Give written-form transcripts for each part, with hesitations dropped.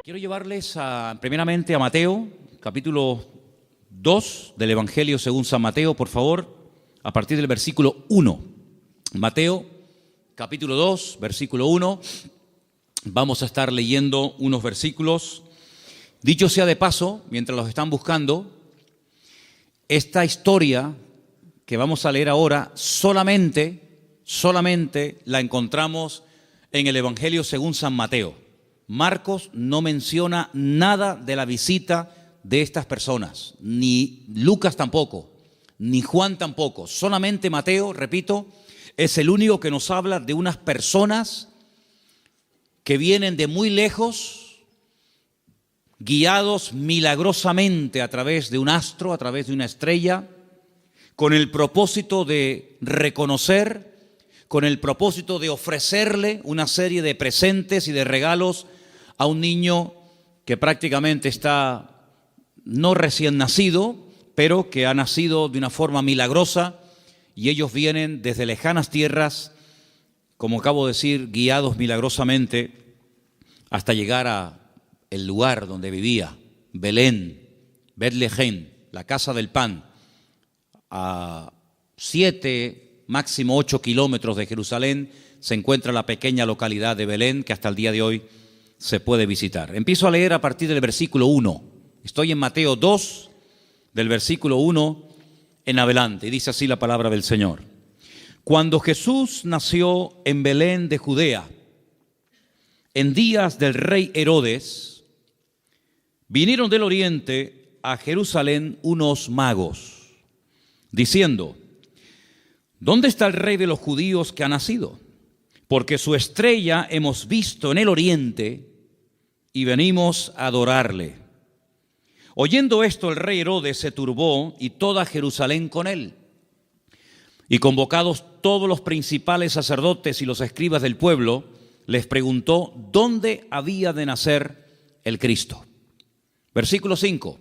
Quiero llevarles primeramente a Mateo, capítulo 2 del Evangelio según San Mateo, por favor, a partir del versículo 1. Mateo, capítulo 2, versículo 1. Vamos a estar leyendo unos versículos. Dicho sea de paso, mientras los están buscando, esta historia que vamos a leer ahora solamente la encontramos en el Evangelio según San Mateo. Marcos no menciona nada de la visita de estas personas, ni Lucas tampoco, ni Juan tampoco. Solamente Mateo, repito, es el único que nos habla de unas personas que vienen de muy lejos, guiados milagrosamente a través de un astro, a través de una estrella, con el propósito de reconocer, con el propósito de ofrecerle una serie de presentes y de regalos a un niño que prácticamente está no recién nacido, pero que ha nacido de una forma milagrosa, y ellos vienen desde lejanas tierras, como acabo de decir, guiados milagrosamente hasta llegar a el lugar donde vivía, Belén, Betlehem, la casa del pan, a 7, máximo 8 kilómetros de Jerusalén se encuentra la pequeña localidad de Belén, que hasta el día de hoy se puede visitar. Empiezo a leer a partir del versículo 1. Estoy en Mateo 2, del versículo 1 en adelante, y dice así la palabra del Señor. Cuando Jesús nació en Belén de Judea, en días del rey Herodes, vinieron del oriente a Jerusalén unos magos, diciendo: ¿dónde está el rey de los judíos que ha nacido? Porque su estrella hemos visto en el oriente y venimos a adorarle. Oyendo esto, el rey Herodes se turbó y toda Jerusalén con él. Y convocados todos los principales sacerdotes y los escribas del pueblo, les preguntó dónde había de nacer el Cristo. Versículo 5.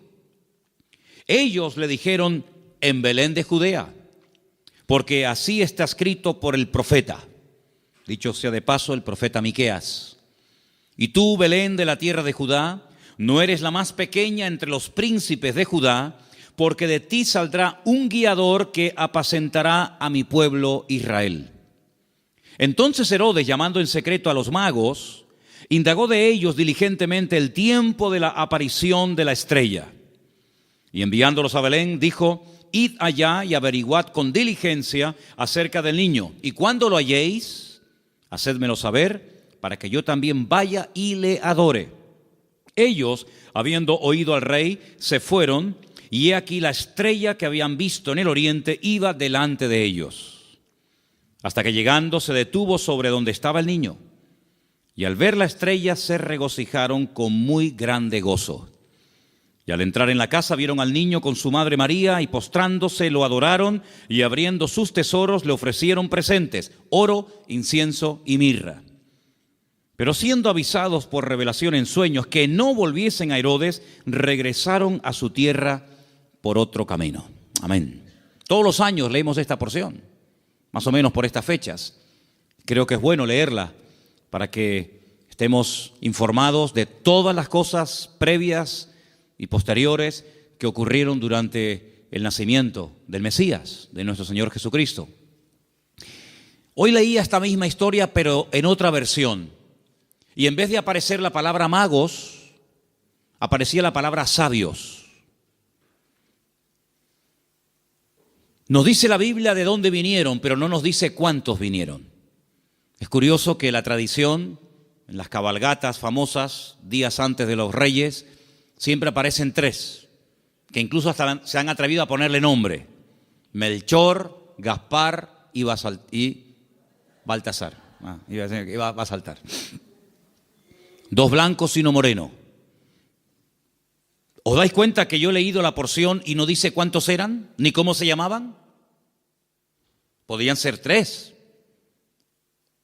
Ellos le dijeron: en Belén de Judea, porque así está escrito por el profeta. Dicho sea de paso, el profeta Miqueas. Y tú, Belén de la tierra de Judá, no eres la más pequeña entre los príncipes de Judá, porque de ti saldrá un guiador que apacentará a mi pueblo Israel. Entonces Herodes, llamando en secreto a los magos, indagó de ellos diligentemente el tiempo de la aparición de la estrella. Y enviándolos a Belén, dijo: id allá y averiguad con diligencia acerca del niño, y cuando lo halléis, hacédmelo saber, para que yo también vaya y le adore. Ellos, habiendo oído al rey, se fueron, y he aquí la estrella que habían visto en el oriente iba delante de ellos, hasta que llegando se detuvo sobre donde estaba el niño. Y al ver la estrella se regocijaron con muy grande gozo. Y al entrar en la casa vieron al niño con su madre María, y postrándose lo adoraron, y abriendo sus tesoros le ofrecieron presentes: oro, incienso y mirra. Pero siendo avisados por revelación en sueños que no volviesen a Herodes, regresaron a su tierra por otro camino. Amén. Todos los años leemos esta porción, más o menos por estas fechas. Creo que es bueno leerla para que estemos informados de todas las cosas previas y posteriores que ocurrieron durante el nacimiento del Mesías, de nuestro Señor Jesucristo. Hoy leía esta misma historia, pero en otra versión. Y en vez de aparecer la palabra magos, aparecía la palabra sabios. Nos dice la Biblia de dónde vinieron, pero no nos dice cuántos vinieron. Es curioso que la tradición, en las cabalgatas famosas, días antes de los reyes, siempre aparecen 3, que incluso hasta se han atrevido a ponerle nombre: Melchor, Gaspar y Baltasar. Iba a saltar. 2 blancos y 1 moreno. ¿Os dais cuenta que yo he leído la porción y no dice cuántos eran, ni cómo se llamaban? Podían ser 3,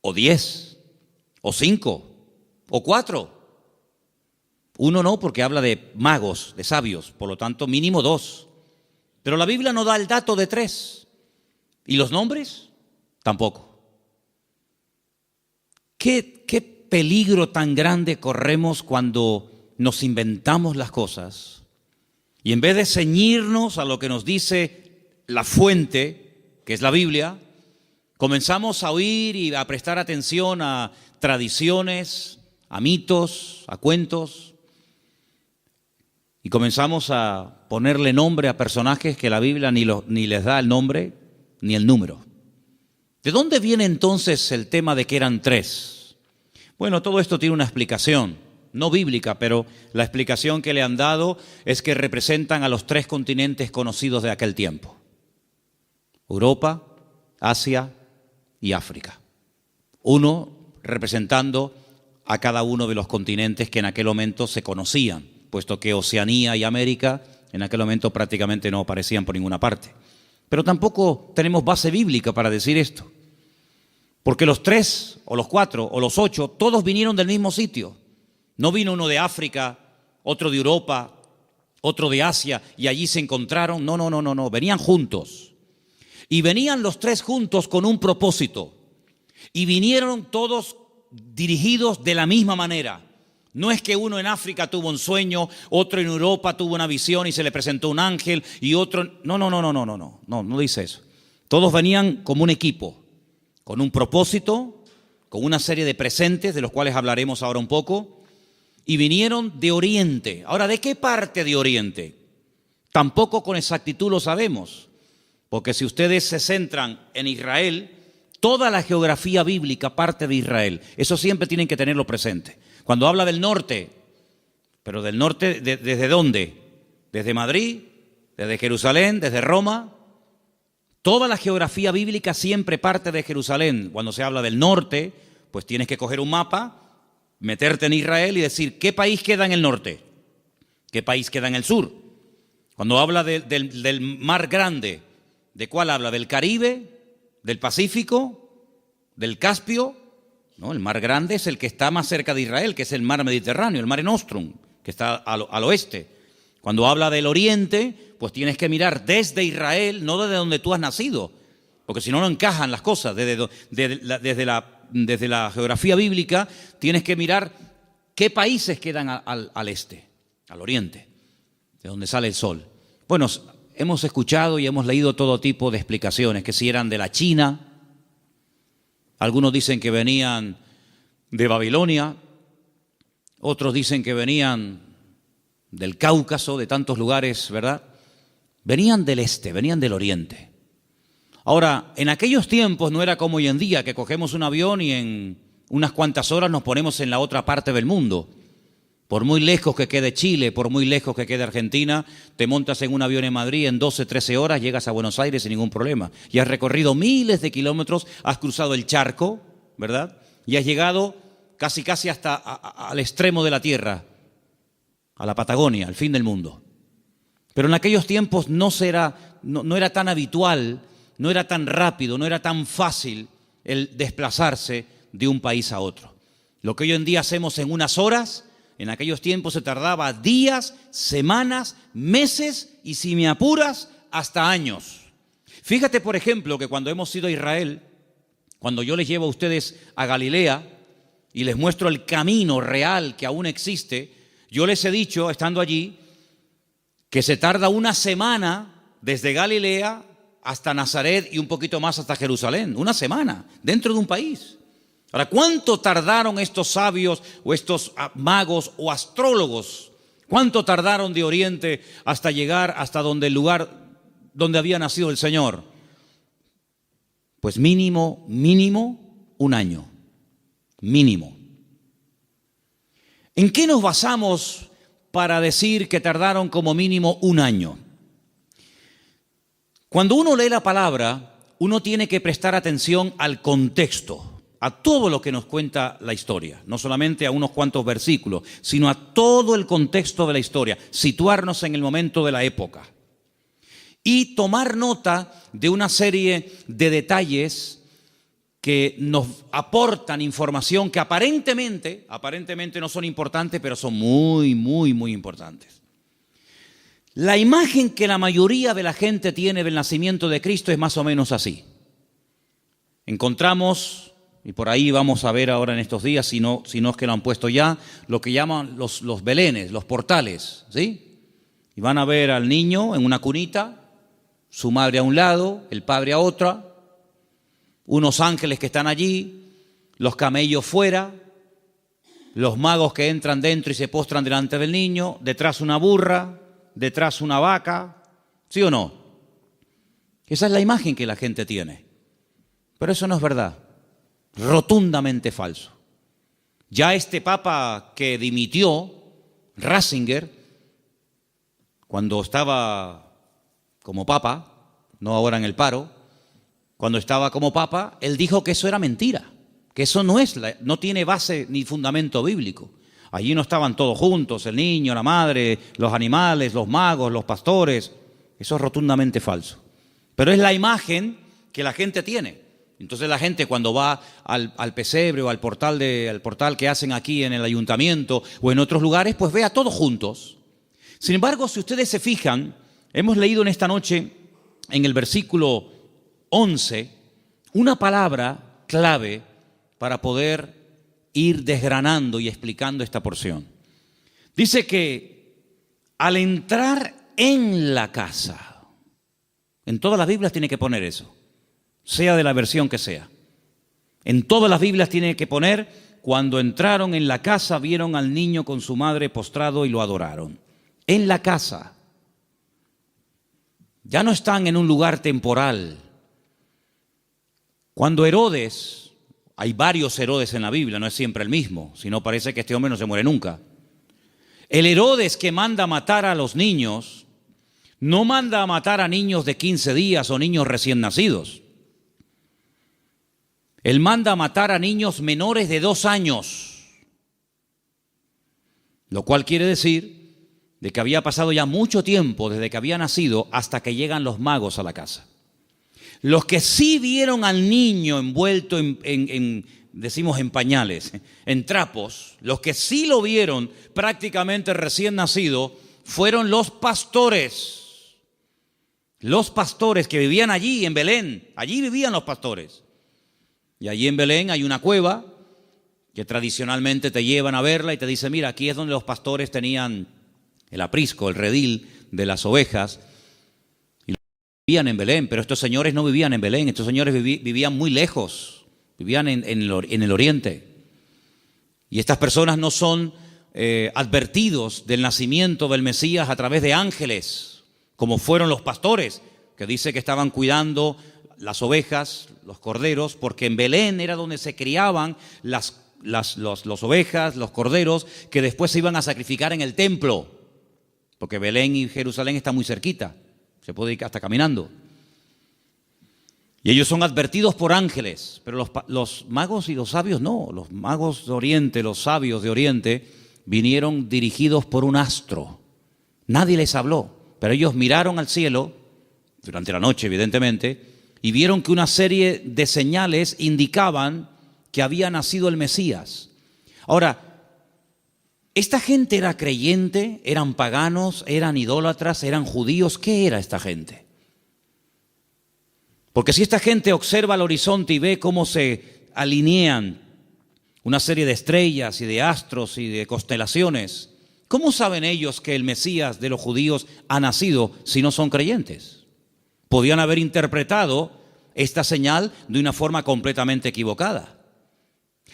o 10, o 5, o 4. 1 no, porque habla de magos, de sabios, por lo tanto mínimo 2. Pero la Biblia no da el dato de 3. ¿Y los nombres? Tampoco. ¿Qué peligro tan grande corremos cuando nos inventamos las cosas y en vez de ceñirnos a lo que nos dice la fuente, que es la Biblia, comenzamos a oír y a prestar atención a tradiciones, a mitos, a cuentos, y comenzamos a ponerle nombre a personajes que la Biblia ni les da el nombre ni el número. ¿De dónde viene entonces el tema de que eran tres? Bueno, todo esto tiene una explicación, no bíblica, pero la explicación que le han dado es que representan a los tres continentes conocidos de aquel tiempo: Europa, Asia y África. Uno representando a cada uno de los continentes que en aquel momento se conocían, puesto que Oceanía y América en aquel momento prácticamente no aparecían por ninguna parte. Pero tampoco tenemos base bíblica para decir esto, porque los tres, o los cuatro, o los ocho, todos vinieron del mismo sitio. No vino uno de África, otro de Europa, otro de Asia, y allí se encontraron. No, venían juntos. Y venían los tres juntos con un propósito. Y vinieron todos dirigidos de la misma manera. No es que uno en África tuvo un sueño, otro en Europa tuvo una visión y se le presentó un ángel y otro... No dice eso. Todos venían como un equipo, con un propósito, con una serie de presentes de los cuales hablaremos ahora un poco, y vinieron de Oriente. Ahora, ¿de qué parte de Oriente? Tampoco con exactitud lo sabemos, porque si ustedes se centran en Israel, toda la geografía bíblica parte de Israel. Eso siempre tienen que tenerlo presente. Cuando habla del norte, pero del norte, ¿desde dónde? Desde Madrid, desde Jerusalén, desde Roma. Toda la geografía bíblica siempre parte de Jerusalén. Cuando se habla del norte, pues tienes que coger un mapa, meterte en Israel y decir, ¿qué país queda en el norte? ¿Qué país queda en el sur? Cuando habla del mar grande, ¿de cuál habla? ¿Del Caribe? ¿Del Pacífico? ¿Del Caspio? No, el mar grande es el que está más cerca de Israel, que es el mar Mediterráneo, el Mare Nostrum, que está al oeste. Cuando habla del oriente, pues tienes que mirar desde Israel, no desde donde tú has nacido, porque si no, no encajan las cosas. Desde la geografía bíblica tienes que mirar qué países quedan al este, al oriente, de donde sale el sol. Bueno, hemos escuchado y hemos leído todo tipo de explicaciones, que si eran de la China. Algunos dicen que venían de Babilonia, otros dicen que venían del Cáucaso, de tantos lugares, ¿verdad? Venían del este, venían del oriente. Ahora, en aquellos tiempos no era como hoy en día, que cogemos un avión y en unas cuantas horas nos ponemos en la otra parte del mundo. Por muy lejos que quede Chile, por muy lejos que quede Argentina, te montas en un avión en Madrid, en 12, 13 horas llegas a Buenos Aires sin ningún problema. Y has recorrido miles de kilómetros, has cruzado el charco, ¿verdad? Y has llegado casi hasta al extremo de la tierra, a la Patagonia, al fin del mundo. Pero en aquellos tiempos no era tan habitual, no era tan rápido, no era tan fácil el desplazarse de un país a otro. Lo que hoy en día hacemos en unas horas, en aquellos tiempos se tardaba días, semanas, meses y, si me apuras, hasta años. Fíjate, por ejemplo, que cuando hemos ido a Israel, cuando yo les llevo a ustedes a Galilea y les muestro el camino real que aún existe, yo les he dicho, estando allí, que se tarda una semana desde Galilea hasta Nazaret y un poquito más hasta Jerusalén. Una semana, dentro de un país. Ahora, ¿cuánto tardaron estos sabios o estos magos o astrólogos? ¿Cuánto tardaron de Oriente hasta llegar hasta el lugar donde había nacido el Señor? Pues mínimo un año. Mínimo. ¿En qué nos basamos para decir que tardaron como mínimo un año? Cuando uno lee la palabra, uno tiene que prestar atención al contexto, a todo lo que nos cuenta la historia, no solamente a unos cuantos versículos, sino a todo el contexto de la historia, situarnos en el momento de la época y tomar nota de una serie de detalles que nos aportan información que aparentemente no son importantes, pero son muy importantes. La imagen que la mayoría de la gente tiene del nacimiento de Cristo es más o menos así. Encontramos y por ahí vamos a ver ahora en estos días, si no es que lo han puesto ya, lo que llaman los belenes, los portales, ¿sí? Y van a ver al niño en una cunita, su madre a un lado, el padre a otra, unos ángeles que están allí, los camellos fuera, los magos que entran dentro y se postran delante del niño, detrás una burra, detrás una vaca, ¿sí o no? Esa es la imagen que la gente tiene. Pero eso no es verdad, rotundamente falso. Ya este papa que dimitió, Ratzinger, cuando estaba como papa, no ahora en el paro, cuando estaba como papa, él dijo que eso era mentira, que eso no tiene base ni fundamento bíblico. Allí no estaban todos juntos, el niño, la madre, los animales, los magos, los pastores. Eso es rotundamente falso. Pero es la imagen que la gente tiene. Entonces la gente cuando va al pesebre o al portal que hacen aquí en el ayuntamiento o en otros lugares, pues ve a todos juntos. Sin embargo, si ustedes se fijan, hemos leído en esta noche en el versículo 11 una palabra clave para poder ir desgranando y explicando esta porción. Dice que al entrar en la casa, en todas las Biblias tiene que poner eso, sea de la versión que sea. En todas las Biblias tiene que poner, cuando entraron en la casa, vieron al niño con su madre postrado y lo adoraron. En la casa. Ya no están en un lugar temporal. Cuando Herodes, hay varios Herodes en la Biblia, no es siempre el mismo, sino parece que este hombre no se muere nunca. El Herodes que manda a matar a los niños, no manda a matar a niños de 15 días o niños recién nacidos. Él manda a matar a niños menores de 2 años, lo cual quiere decir de que había pasado ya mucho tiempo desde que había nacido hasta que llegan los magos a la casa. Los que sí vieron al niño envuelto decimos en pañales, en trapos, los que sí lo vieron prácticamente recién nacido, fueron los pastores. Los pastores que vivían allí en Belén, allí vivían los pastores. Y allí en Belén hay una cueva que tradicionalmente te llevan a verla y te dicen, mira, aquí es donde los pastores tenían el aprisco, el redil de las ovejas. Y vivían en Belén, pero estos señores no vivían en Belén, estos señores vivían muy lejos, vivían en el oriente. Y estas personas no son advertidos del nacimiento del Mesías a través de ángeles, como fueron los pastores, que dice que estaban cuidando las ovejas, los corderos, porque en Belén era donde se criaban las ovejas, los corderos, que después se iban a sacrificar en el templo, porque Belén y Jerusalén están muy cerquita, se puede ir hasta caminando. Y ellos son advertidos por ángeles, pero los magos y los sabios no. Los magos de Oriente, los sabios de Oriente, vinieron dirigidos por un astro. Nadie les habló, pero ellos miraron al cielo, durante la noche evidentemente, y vieron que una serie de señales indicaban que había nacido el Mesías. Ahora, ¿esta gente era creyente? ¿Eran paganos? ¿Eran idólatras? ¿Eran judíos? ¿Qué era esta gente? Porque si esta gente observa el horizonte y ve cómo se alinean una serie de estrellas y de astros y de constelaciones, ¿cómo saben ellos que el Mesías de los judíos ha nacido si no son creyentes? Podían haber interpretado esta señal de una forma completamente equivocada.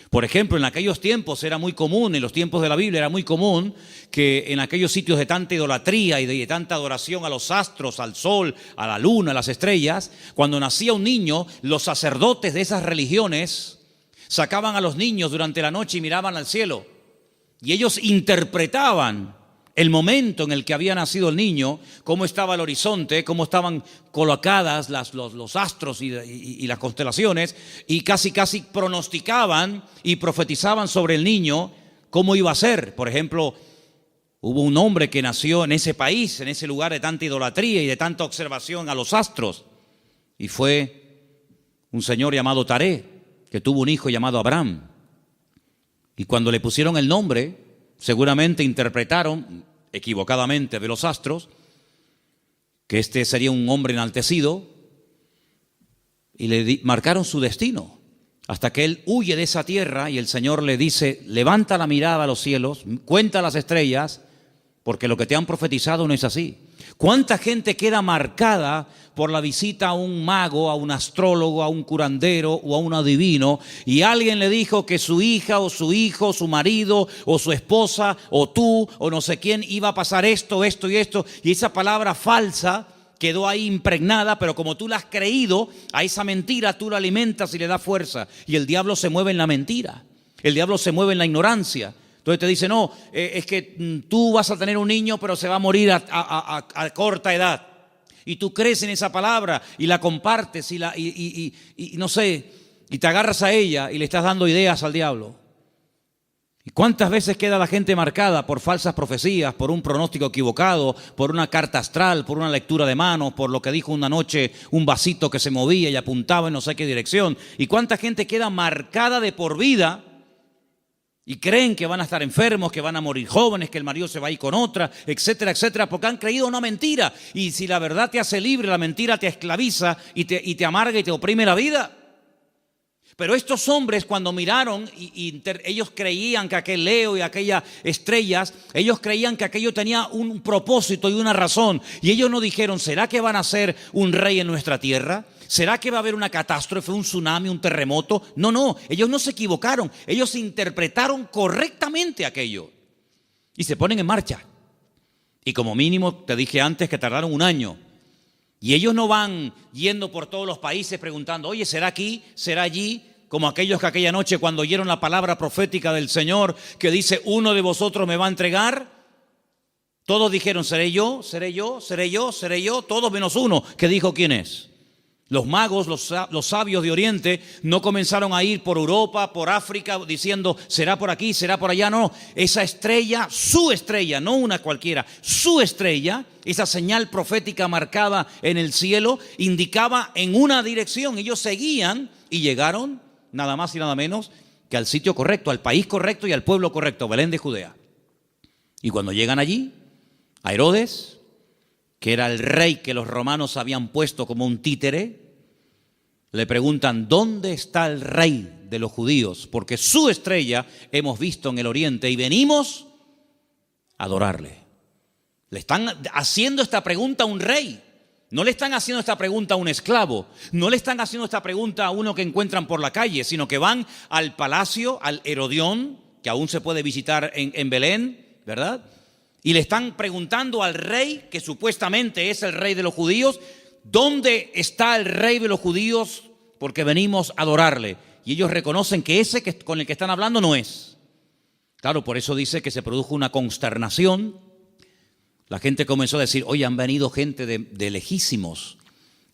Por ejemplo, en aquellos tiempos era muy común, en los tiempos de la Biblia era muy común que en aquellos sitios de tanta idolatría y de tanta adoración a los astros, al sol, a la luna, a las estrellas, cuando nacía un niño, los sacerdotes de esas religiones sacaban a los niños durante la noche y miraban al cielo. Y ellos interpretaban el momento en el que había nacido el niño, cómo estaba el horizonte, cómo estaban colocadas los astros y las constelaciones, y casi pronosticaban y profetizaban sobre el niño cómo iba a ser. Por ejemplo, hubo un hombre que nació en ese país, en ese lugar de tanta idolatría y de tanta observación a los astros, y fue un señor llamado Taré, que tuvo un hijo llamado Abraham. Y cuando le pusieron el nombre, seguramente interpretaron equivocadamente de los astros que este sería un hombre enaltecido y le marcaron su destino. hasta que él huye de esa tierra y el Señor le dice, levanta la mirada a los cielos, cuenta las estrellas, porque lo que te han profetizado no es así. ¿Cuánta gente queda marcada por la visita a un mago, a un astrólogo, a un curandero o a un adivino, y alguien le dijo que su hija o su hijo, su marido o su esposa o tú o no sé quién iba a pasar esto, esto y esto, y esa palabra falsa quedó ahí impregnada, pero como tú la has creído, a esa mentira tú la alimentas y le das fuerza, y el diablo se mueve en la mentira, el diablo se mueve en la ignorancia. Entonces te dice, no, es que tú vas a tener un niño, pero se va a morir a corta edad. Y tú crees en esa palabra y la compartes y no sé, y te agarras a ella y le estás dando ideas al diablo. ¿Y cuántas veces queda la gente marcada por falsas profecías, por un pronóstico equivocado, por una carta astral, por una lectura de manos, por lo que dijo una noche un vasito que se movía y apuntaba en no sé qué dirección? ¿Y cuánta gente queda marcada de por vida? Y creen que van a estar enfermos, que van a morir jóvenes, que el marido se va a ir con otra, etcétera, etcétera, porque han creído una mentira. Y si la verdad te hace libre, la mentira te esclaviza y te amarga y te oprime la vida. Pero estos hombres, cuando miraron ellos creían que aquel Leo y aquellas estrellas, ellos creían que aquello tenía un propósito y una razón. Y ellos no dijeron, ¿será que van a ser un rey en nuestra tierra? ¿Será que va a haber una catástrofe, un tsunami, un terremoto? No, ellos no se equivocaron. Ellos interpretaron correctamente aquello. Y se ponen en marcha. Y como mínimo, te dije antes que tardaron un año. Y ellos no van yendo por todos los países preguntando, oye, ¿será aquí? ¿Será allí? Como aquellos que aquella noche cuando oyeron la palabra profética del Señor que dice, uno de vosotros me va a entregar. Todos dijeron, seré yo, seré yo, seré yo, seré yo. Todos menos uno que dijo quién es. Los magos, los sabios de Oriente no comenzaron a ir por Europa, por África, diciendo, será por aquí, será por allá. No, esa estrella, su estrella, no una cualquiera, su estrella, esa señal profética marcada en el cielo, indicaba en una dirección. Ellos seguían y llegaron, nada más y nada menos, que al sitio correcto, al país correcto y al pueblo correcto, Belén de Judea. Y cuando llegan allí, a Herodes, que era el rey que los romanos habían puesto como un títere, le preguntan, ¿dónde está el rey de los judíos? Porque su estrella hemos visto en el oriente y venimos a adorarle. Le están haciendo esta pregunta a un rey. No le están haciendo esta pregunta a un esclavo. No le están haciendo esta pregunta a uno que encuentran por la calle, sino que van al palacio, al Herodión, que aún se puede visitar en Belén, ¿verdad? Y le están preguntando al rey, que supuestamente es el rey de los judíos, ¿dónde está el rey de los judíos? Porque venimos a adorarle. Y ellos reconocen que ese con el que están hablando no es. Claro, por eso dice que se produjo una consternación. La gente comenzó a decir, oye, han venido gente de lejísimos,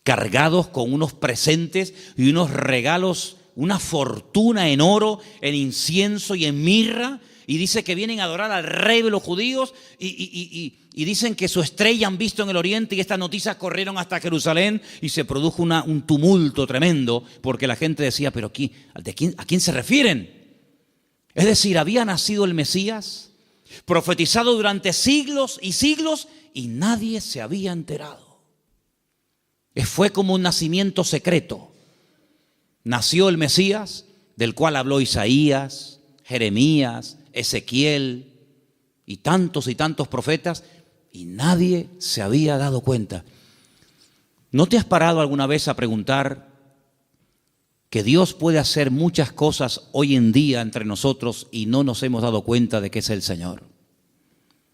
cargados con unos presentes y unos regalos, una fortuna en oro, en incienso y en mirra. Y dice que vienen a adorar al rey de los judíos y dicen que su estrella han visto en el oriente, y estas noticias corrieron hasta Jerusalén y se produjo un tumulto tremendo porque la gente decía, pero ¿a quién se refieren? Es decir, había nacido el Mesías, profetizado durante siglos y siglos, y nadie se había enterado. Fue como un nacimiento secreto. Nació el Mesías, del cual habló Isaías, Jeremías, Ezequiel y tantos profetas, y nadie se había dado cuenta. ¿No te has parado alguna vez a preguntar que Dios puede hacer muchas cosas hoy en día entre nosotros y no nos hemos dado cuenta de que es el Señor?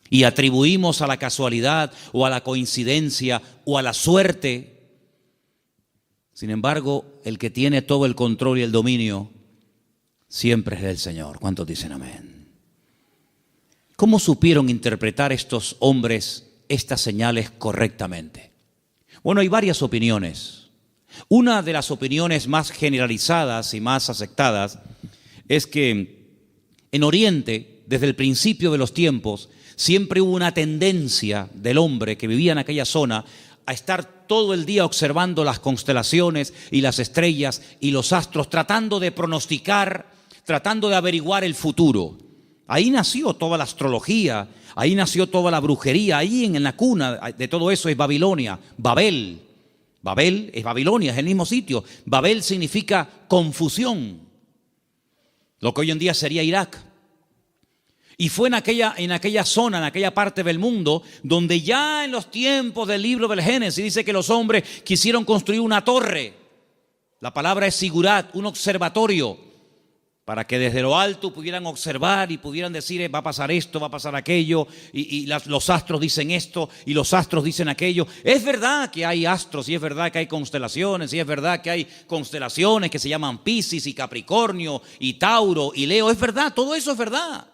Y atribuimos a la casualidad o a la coincidencia o a la suerte. Sin embargo, el que tiene todo el control y el dominio siempre es el Señor. ¿Cuántos dicen amén? ¿Cómo supieron interpretar estos hombres estas señales correctamente? Bueno, hay varias opiniones. Una de las opiniones más generalizadas y más aceptadas es que en Oriente, desde el principio de los tiempos, siempre hubo una tendencia del hombre que vivía en aquella zona a estar todo el día observando las constelaciones y las estrellas y los astros, tratando de pronosticar, tratando de averiguar el futuro. Ahí nació toda la astrología, ahí nació toda la brujería, ahí en la cuna de todo eso es Babilonia, Babel. Babel es Babilonia, es el mismo sitio. Babel significa confusión. lo que hoy en día sería Irak. Y fue en aquella zona, en aquella parte del mundo, donde ya en los tiempos del libro del Génesis dice que los hombres quisieron construir una torre. La palabra es sigurat, un observatorio, para que desde lo alto pudieran observar y pudieran decir, va a pasar esto, va a pasar aquello, y los astros dicen esto, y los astros dicen aquello. Es verdad que hay astros, y es verdad que hay constelaciones, y es verdad que hay constelaciones que se llaman Piscis y Capricornio, y Tauro y Leo. Es verdad, todo eso es verdad.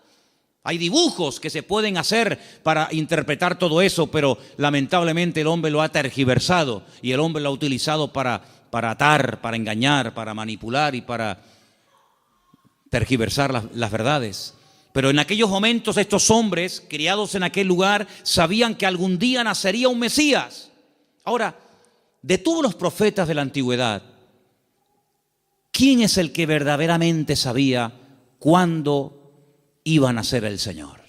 Hay dibujos que se pueden hacer para interpretar todo eso, pero lamentablemente el hombre lo ha tergiversado, y el hombre lo ha utilizado para atar, para engañar, para manipular y para tergiversar las verdades. Pero en aquellos momentos estos hombres criados en aquel lugar sabían que algún día nacería un Mesías. Ahora, de todos los profetas de la antigüedad, ¿quién es el que verdaderamente sabía cuándo iba a nacer el Señor?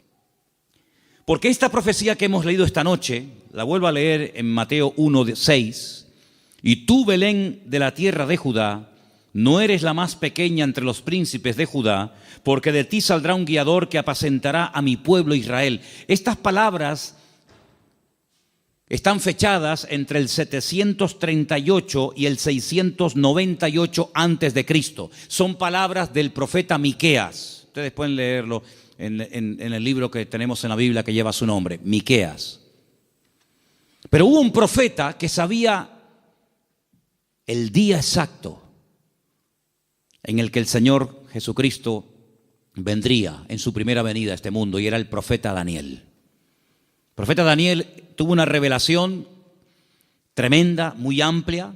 Porque esta profecía que hemos leído esta noche, la vuelvo a leer en Mateo 1:6, y tú, Belén, de la tierra de Judá, no eres la más pequeña entre los príncipes de Judá, porque de ti saldrá un guiador que apacentará a mi pueblo Israel. Estas palabras están fechadas entre el 738 y el 698 antes de Cristo. Son palabras del profeta Miqueas. Ustedes pueden leerlo en el libro que tenemos en la Biblia que lleva su nombre, Miqueas. Pero hubo un profeta que sabía el día exacto en el que el Señor Jesucristo vendría en su primera venida a este mundo, y era el profeta Daniel. El profeta Daniel tuvo una revelación tremenda, muy amplia,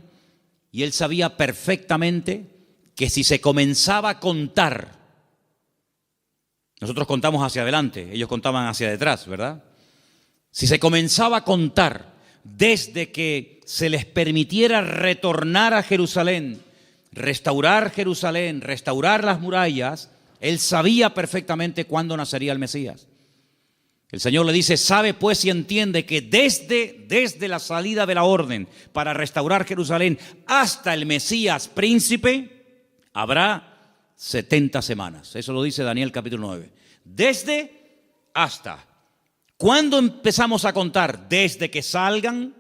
y él sabía perfectamente que si se comenzaba a contar, nosotros contamos hacia adelante, ellos contaban hacia detrás, ¿verdad? Si se comenzaba a contar desde que se les permitiera retornar a Jerusalén, restaurar Jerusalén, restaurar las murallas, él sabía perfectamente cuándo nacería el Mesías. El Señor le dice, sabe pues y entiende que desde la salida de la orden para restaurar Jerusalén hasta el Mesías príncipe, habrá 70 semanas. Eso lo dice Daniel capítulo 9. Desde hasta. ¿Cuándo empezamos a contar? Desde que salgan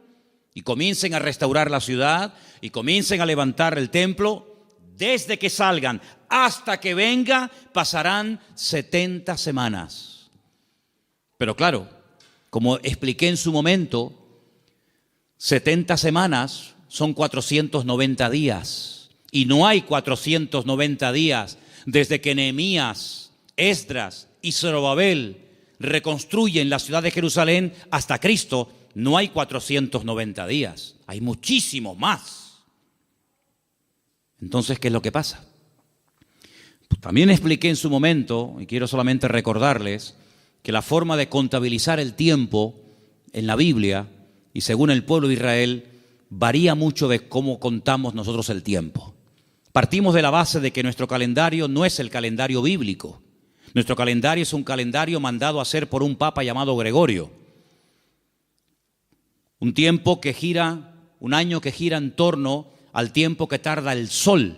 y comiencen a restaurar la ciudad y comiencen a levantar el templo. Desde que salgan hasta que venga pasarán 70 semanas. Pero claro, como expliqué en su momento, 70 semanas son 490 días. Y no hay 490 días desde que Nehemías, Esdras y Zorobabel reconstruyen la ciudad de Jerusalén hasta Cristo. No hay 490 días, hay muchísimo más. Entonces, ¿qué es lo que pasa? Pues también expliqué en su momento, y quiero solamente recordarles, que la forma de contabilizar el tiempo en la Biblia y según el pueblo de Israel varía mucho de cómo contamos nosotros el tiempo. Partimos de la base de que nuestro calendario no es el calendario bíblico. Nuestro calendario es un calendario mandado a hacer por un papa llamado Gregorio. Un tiempo que gira, un año que gira en torno al tiempo que tarda el sol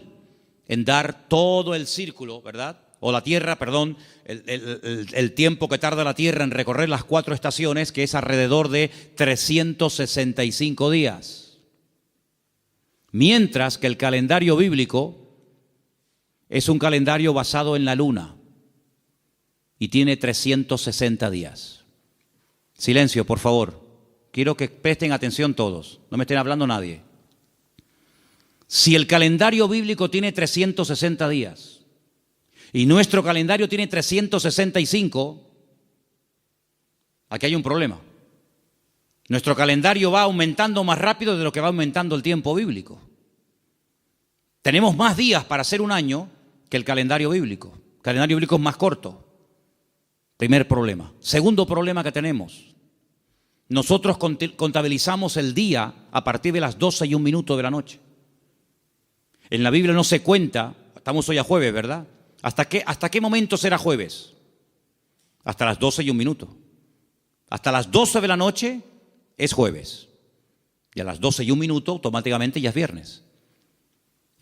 en dar todo el círculo, ¿verdad? O la tierra, perdón, el tiempo que tarda la tierra en recorrer las 4 estaciones, que es alrededor de 365 días. Mientras que el calendario bíblico es un calendario basado en la luna y tiene 360 días. Silencio, por favor. Quiero que presten atención todos, no me estén hablando nadie. Si el calendario bíblico tiene 360 días y nuestro calendario tiene 365, aquí hay un problema. Nuestro calendario va aumentando más rápido de lo que va aumentando el tiempo bíblico. Tenemos más días para hacer un año que el calendario bíblico. El calendario bíblico es más corto. Primer problema. Segundo problema que tenemos. Nosotros contabilizamos el día a partir de las 12:01 de la noche. En la Biblia no se cuenta, estamos hoy a jueves, ¿verdad? ¿Hasta qué momento será jueves? Hasta las 12:01. Hasta las 12 de la noche es jueves. Y a las 12:01 automáticamente ya es viernes.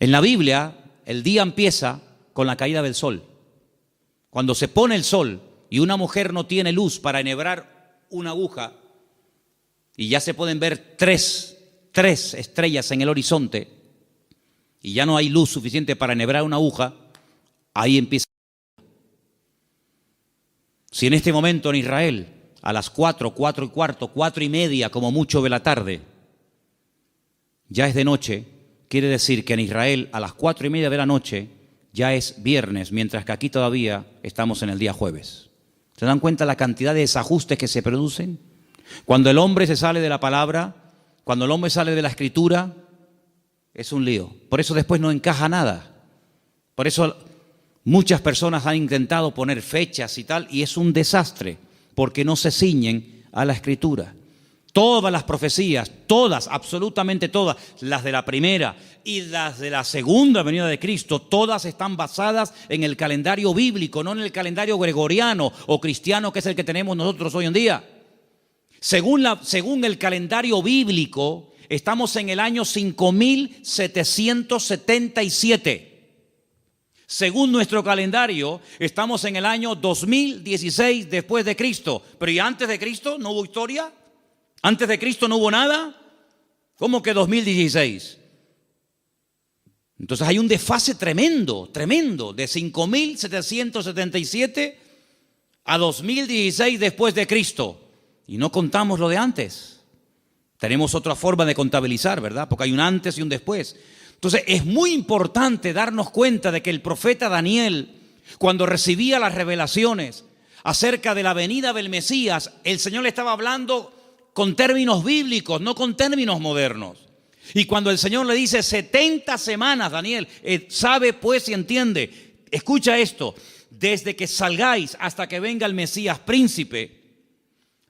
En la Biblia, el día empieza con la caída del sol. Cuando se pone el sol y una mujer no tiene luz para enhebrar una aguja y ya se pueden ver tres estrellas en el horizonte y ya no hay luz suficiente para enhebrar una aguja, ahí empieza. Si en este momento en Israel, a las 4, 4 y cuarto, 4 y media como mucho de la tarde, ya es de noche, quiere decir que en Israel a las 4 y media de la noche ya es viernes, mientras que aquí todavía estamos en el día jueves. ¿Se dan cuenta la cantidad de desajustes que se producen? Cuando el hombre se sale de la palabra, cuando el hombre sale de la escritura, es un lío. Por eso después no encaja nada. Por eso muchas personas han intentado poner fechas y tal, y es un desastre, porque no se ciñen a la escritura. Todas las profecías, todas, absolutamente todas, las de la primera y las de la segunda venida de Cristo, todas están basadas en el calendario bíblico, no en el calendario gregoriano o cristiano, que es el que tenemos nosotros hoy en día. Según el calendario bíblico, estamos en el año 5777. Según nuestro calendario, estamos en el año 2016 después de Cristo. Pero ¿y antes de Cristo no hubo historia? ¿Antes de Cristo no hubo nada? ¿Cómo que 2016? Entonces hay un desfase tremendo, de 5777 a 2016 después de Cristo. Y no contamos lo de antes. Tenemos otra forma de contabilizar, ¿verdad? Porque hay un antes y un después. Entonces es muy importante darnos cuenta de que el profeta Daniel, cuando recibía las revelaciones acerca de la venida del Mesías, el Señor le estaba hablando con términos bíblicos, no con términos modernos. Y cuando el Señor le dice 70 semanas, Daniel, sabe pues y entiende, escucha esto, desde que salgáis hasta que venga el Mesías príncipe,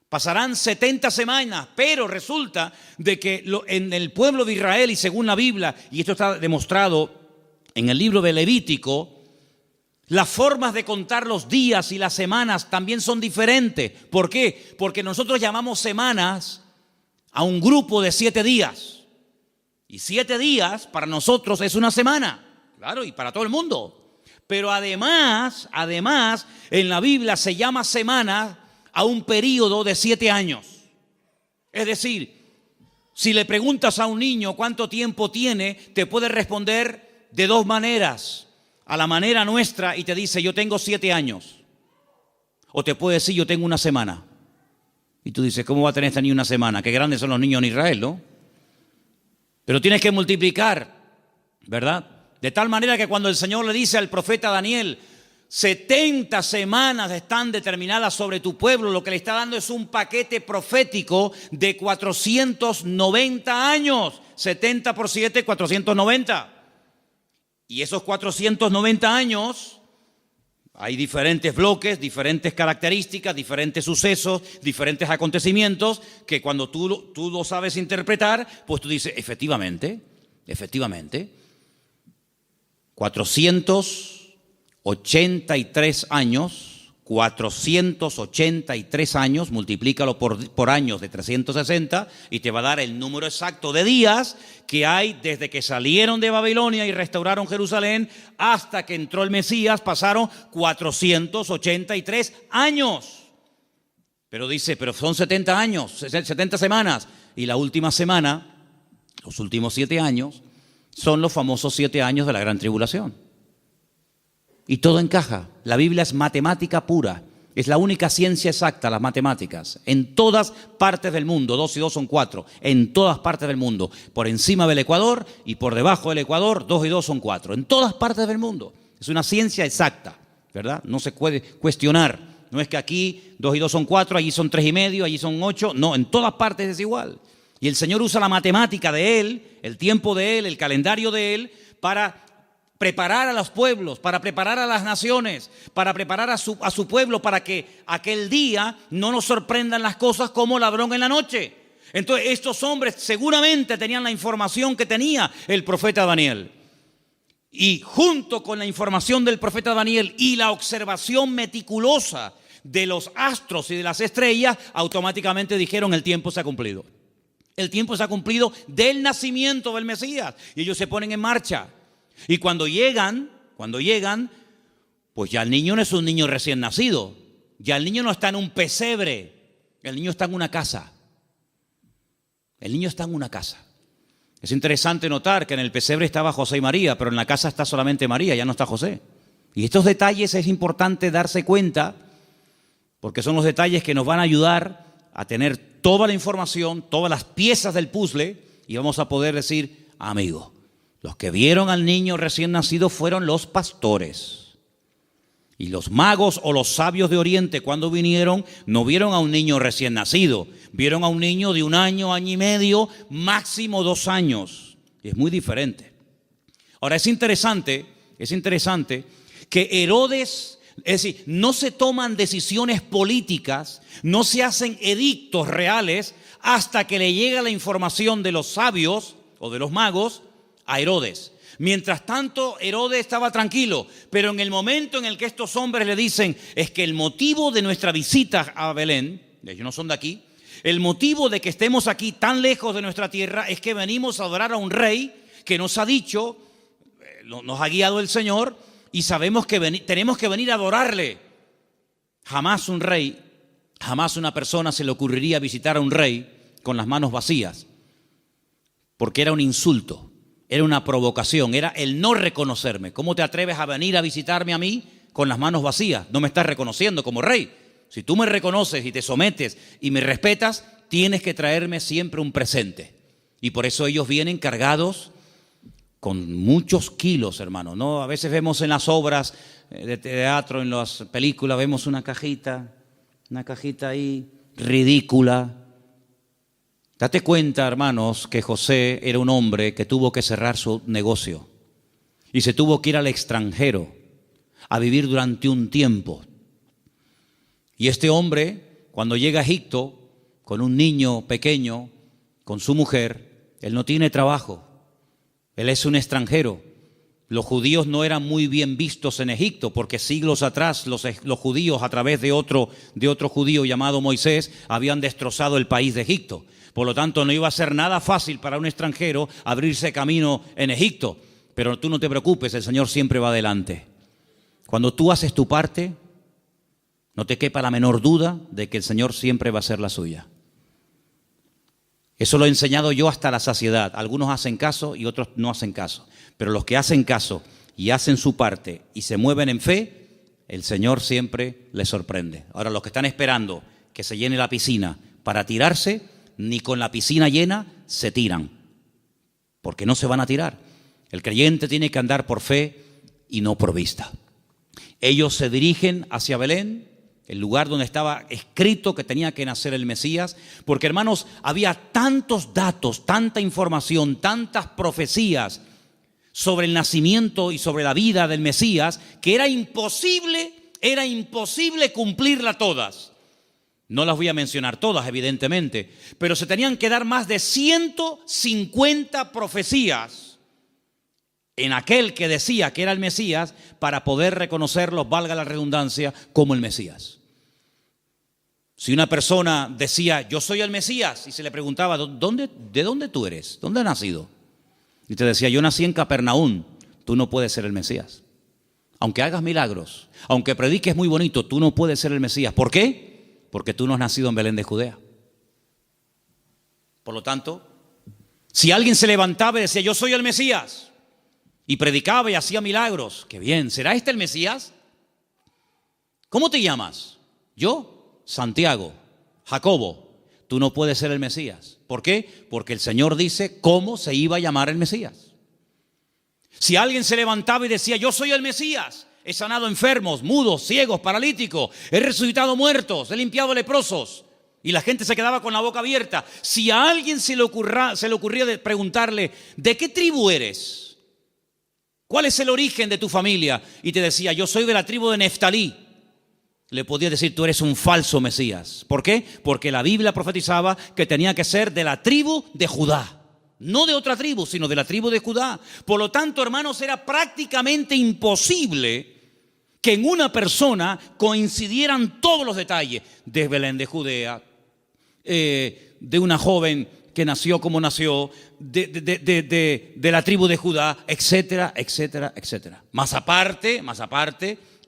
pasarán 70 semanas, pero resulta de que en el pueblo de Israel y según la Biblia, y esto está demostrado en el libro de Levítico, las formas de contar los días y las semanas también son diferentes. ¿Por qué? Porque nosotros llamamos semanas a un grupo de 7 días. Y 7 días para nosotros es una semana, claro, y para todo el mundo. Pero además, en la Biblia se llama semana a un periodo de 7 años. Es decir, si le preguntas a un niño cuánto tiempo tiene, te puede responder de 2 maneras. A la manera nuestra y te dice, yo tengo 7 años. O te puede decir, yo tengo una semana. Y tú dices, ¿cómo va a tener esta niña una semana? Qué grandes son los niños en Israel, ¿no? Pero tienes que multiplicar, ¿verdad? De tal manera que cuando el Señor le dice al profeta Daniel, 70 semanas están determinadas sobre tu pueblo, lo que le está dando es un paquete profético de 490 años. 70 por 7, 490. Y esos 490 años, hay diferentes bloques, diferentes características, diferentes sucesos, diferentes acontecimientos, que cuando tú lo sabes interpretar, pues tú dices, efectivamente, 483 años, multiplícalo por años de 360 y te va a dar el número exacto de días que hay desde que salieron de Babilonia y restauraron Jerusalén hasta que entró el Mesías. Pasaron 483 años. Pero dice, pero son 70 años, 70 semanas. Y la última semana, los últimos 7 años, son los famosos 7 años de la gran tribulación. Y todo encaja. La Biblia es matemática pura. Es la única ciencia exacta, las matemáticas. En todas partes del mundo, 2 y 2 son 4. En todas partes del mundo. Por encima del Ecuador y por debajo del Ecuador, 2 y 2 son 4. En todas partes del mundo. Es una ciencia exacta, ¿verdad? No se puede cuestionar. No es que aquí 2 y 2 son 4, allí son 3 y medio, allí son 8. No, en todas partes es igual. Y el Señor usa la matemática de Él, el tiempo de Él, el calendario de Él, para preparar a los pueblos, para preparar a las naciones, para preparar a su pueblo, para que aquel día no nos sorprendan las cosas como ladrón en la noche. Entonces estos hombres seguramente tenían la información que tenía el profeta Daniel. Y junto con la información del profeta Daniel y la observación meticulosa de los astros y de las estrellas, automáticamente dijeron, el tiempo se ha cumplido. El tiempo se ha cumplido del nacimiento del Mesías. Y ellos se ponen en marcha. Y cuando llegan, Pues ya el niño no es un niño recién nacido. Ya el niño no está en un pesebre. El niño está en una casa. El niño está en una casa. Es interesante notar que en el pesebre estaba José y María, pero en la casa está solamente María, ya no está José. Y estos detalles es importante darse cuenta, porque son los detalles que nos van a ayudar a tener toda la información, todas las piezas del puzzle, y vamos a poder decir, amigo, los que vieron al niño recién nacido fueron los pastores. Y los magos o los sabios de Oriente, cuando vinieron, no vieron a un niño recién nacido, vieron a un niño de 1 año, año y medio, máximo 2 años. Y es muy diferente. Ahora, es interesante que Herodes, es decir, no se toman decisiones políticas, no se hacen edictos reales hasta que le llega la información de los sabios o de los magos a Herodes. Mientras tanto, Herodes estaba tranquilo, pero en el momento en el que estos hombres le dicen, es que el motivo de nuestra visita a Belén, ellos no son de aquí, el motivo de que estemos aquí tan lejos de nuestra tierra es que venimos a adorar a un rey que nos ha dicho, nos ha guiado el Señor y sabemos que tenemos que venir a adorarle. Jamás un rey, jamás una persona se le ocurriría visitar a un rey con las manos vacías, porque era un insulto. Era una provocación, era el no reconocerme. ¿Cómo te atreves a venir a visitarme a mí con las manos vacías? No me estás reconociendo como rey. Si tú me reconoces y te sometes y me respetas, tienes que traerme siempre un presente. Y por eso ellos vienen cargados con muchos kilos, hermano, ¿no? A veces vemos en las obras de teatro, en las películas, vemos una cajita ahí ridícula. Date cuenta, hermanos, que José era un hombre que tuvo que cerrar su negocio y se tuvo que ir al extranjero a vivir durante un tiempo. Y este hombre, cuando llega a Egipto con un niño pequeño, con su mujer, él no tiene trabajo, él es un extranjero. Los judíos no eran muy bien vistos en Egipto porque siglos atrás los judíos, a través de otro judío llamado Moisés, habían destrozado el país de Egipto. Por lo tanto, no iba a ser nada fácil para un extranjero abrirse camino en Egipto. Pero tú no te preocupes, el Señor siempre va adelante. Cuando tú haces tu parte, no te quepa la menor duda de que el Señor siempre va a hacer la suya. Eso lo he enseñado yo hasta la saciedad. Algunos hacen caso y otros no hacen caso. Pero los que hacen caso y hacen su parte y se mueven en fe, el Señor siempre les sorprende. Ahora, los que están esperando que se llene la piscina para tirarse, ni con la piscina llena se tiran, porque no se van a tirar. El creyente tiene que andar por fe y no por vista. Ellos se dirigen hacia Belén, el lugar donde estaba escrito que tenía que nacer el Mesías, porque, hermanos, había tantos datos, tanta información, tantas profecías sobre el nacimiento y sobre la vida del Mesías, que era imposible cumplirla todas. No las voy a mencionar todas, evidentemente, pero se tenían que dar más de 150 profecías en aquel que decía que era el Mesías para poder reconocerlo, valga la redundancia, como el Mesías. Si una persona decía, yo soy el Mesías, y se le preguntaba, ¿de dónde tú eres? ¿Dónde has nacido? Y te decía, yo nací en Capernaum, tú no puedes ser el Mesías. Aunque hagas milagros, aunque prediques muy bonito, tú no puedes ser el Mesías. ¿Por qué? Porque tú no has nacido en Belén de Judea. Por lo tanto, si alguien se levantaba y decía, yo soy el Mesías, y predicaba y hacía milagros, qué bien, ¿será este el Mesías? ¿Cómo te llamas? Yo, Santiago, Jacobo. Tú no puedes ser el Mesías. ¿Por qué? Porque el Señor dice cómo se iba a llamar el Mesías. Si alguien se levantaba y decía, yo soy el Mesías, he sanado enfermos, mudos, ciegos, paralíticos, he resucitado muertos, he limpiado leprosos, y la gente se quedaba con la boca abierta. Si a alguien se le ocurría preguntarle, ¿de qué tribu eres? ¿Cuál es el origen de tu familia? Y te decía, yo soy de la tribu de Neftalí. Le podía decir, tú eres un falso Mesías. ¿Por qué? Porque la Biblia profetizaba que tenía que ser de la tribu de Judá. No de otra tribu, sino de la tribu de Judá. Por lo tanto, hermanos, era prácticamente imposible que en una persona coincidieran todos los detalles de Belén de Judea, de una joven que nació como nació, de la tribu de Judá, etcétera, etcétera, etcétera. Más aparte,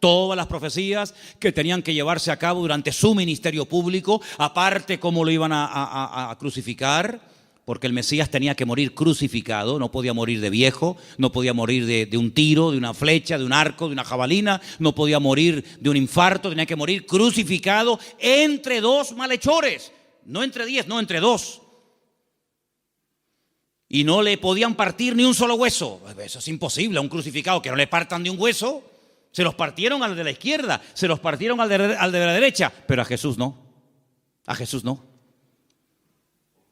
todas las profecías que tenían que llevarse a cabo durante su ministerio público, aparte cómo lo iban a crucificar, porque el Mesías tenía que morir crucificado, no podía morir de viejo, no podía morir de un tiro, de una flecha, de un arco, de una jabalina, no podía morir de un infarto, tenía que morir crucificado entre dos malhechores, no entre 10, no entre 2. Y no le podían partir ni un solo hueso. Eso es imposible, a un crucificado que no le partan ni un hueso. Se los partieron al de la izquierda, se los partieron al de la derecha, pero a Jesús no, a Jesús no.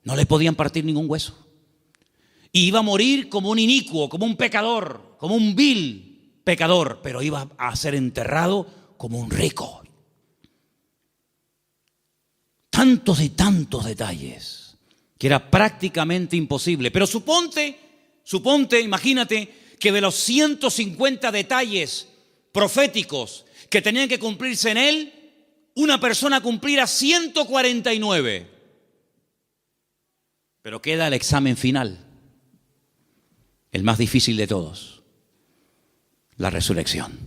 No le podían partir ningún hueso. Y iba a morir como un inicuo, como un pecador, como un vil pecador, pero iba a ser enterrado como un rico. Tantos y tantos detalles que era prácticamente imposible. Pero suponte, imagínate que de los 150 detalles proféticos que tenían que cumplirse en él, una persona cumpliera 149. Pero queda el examen final, el más difícil de todos, la resurrección.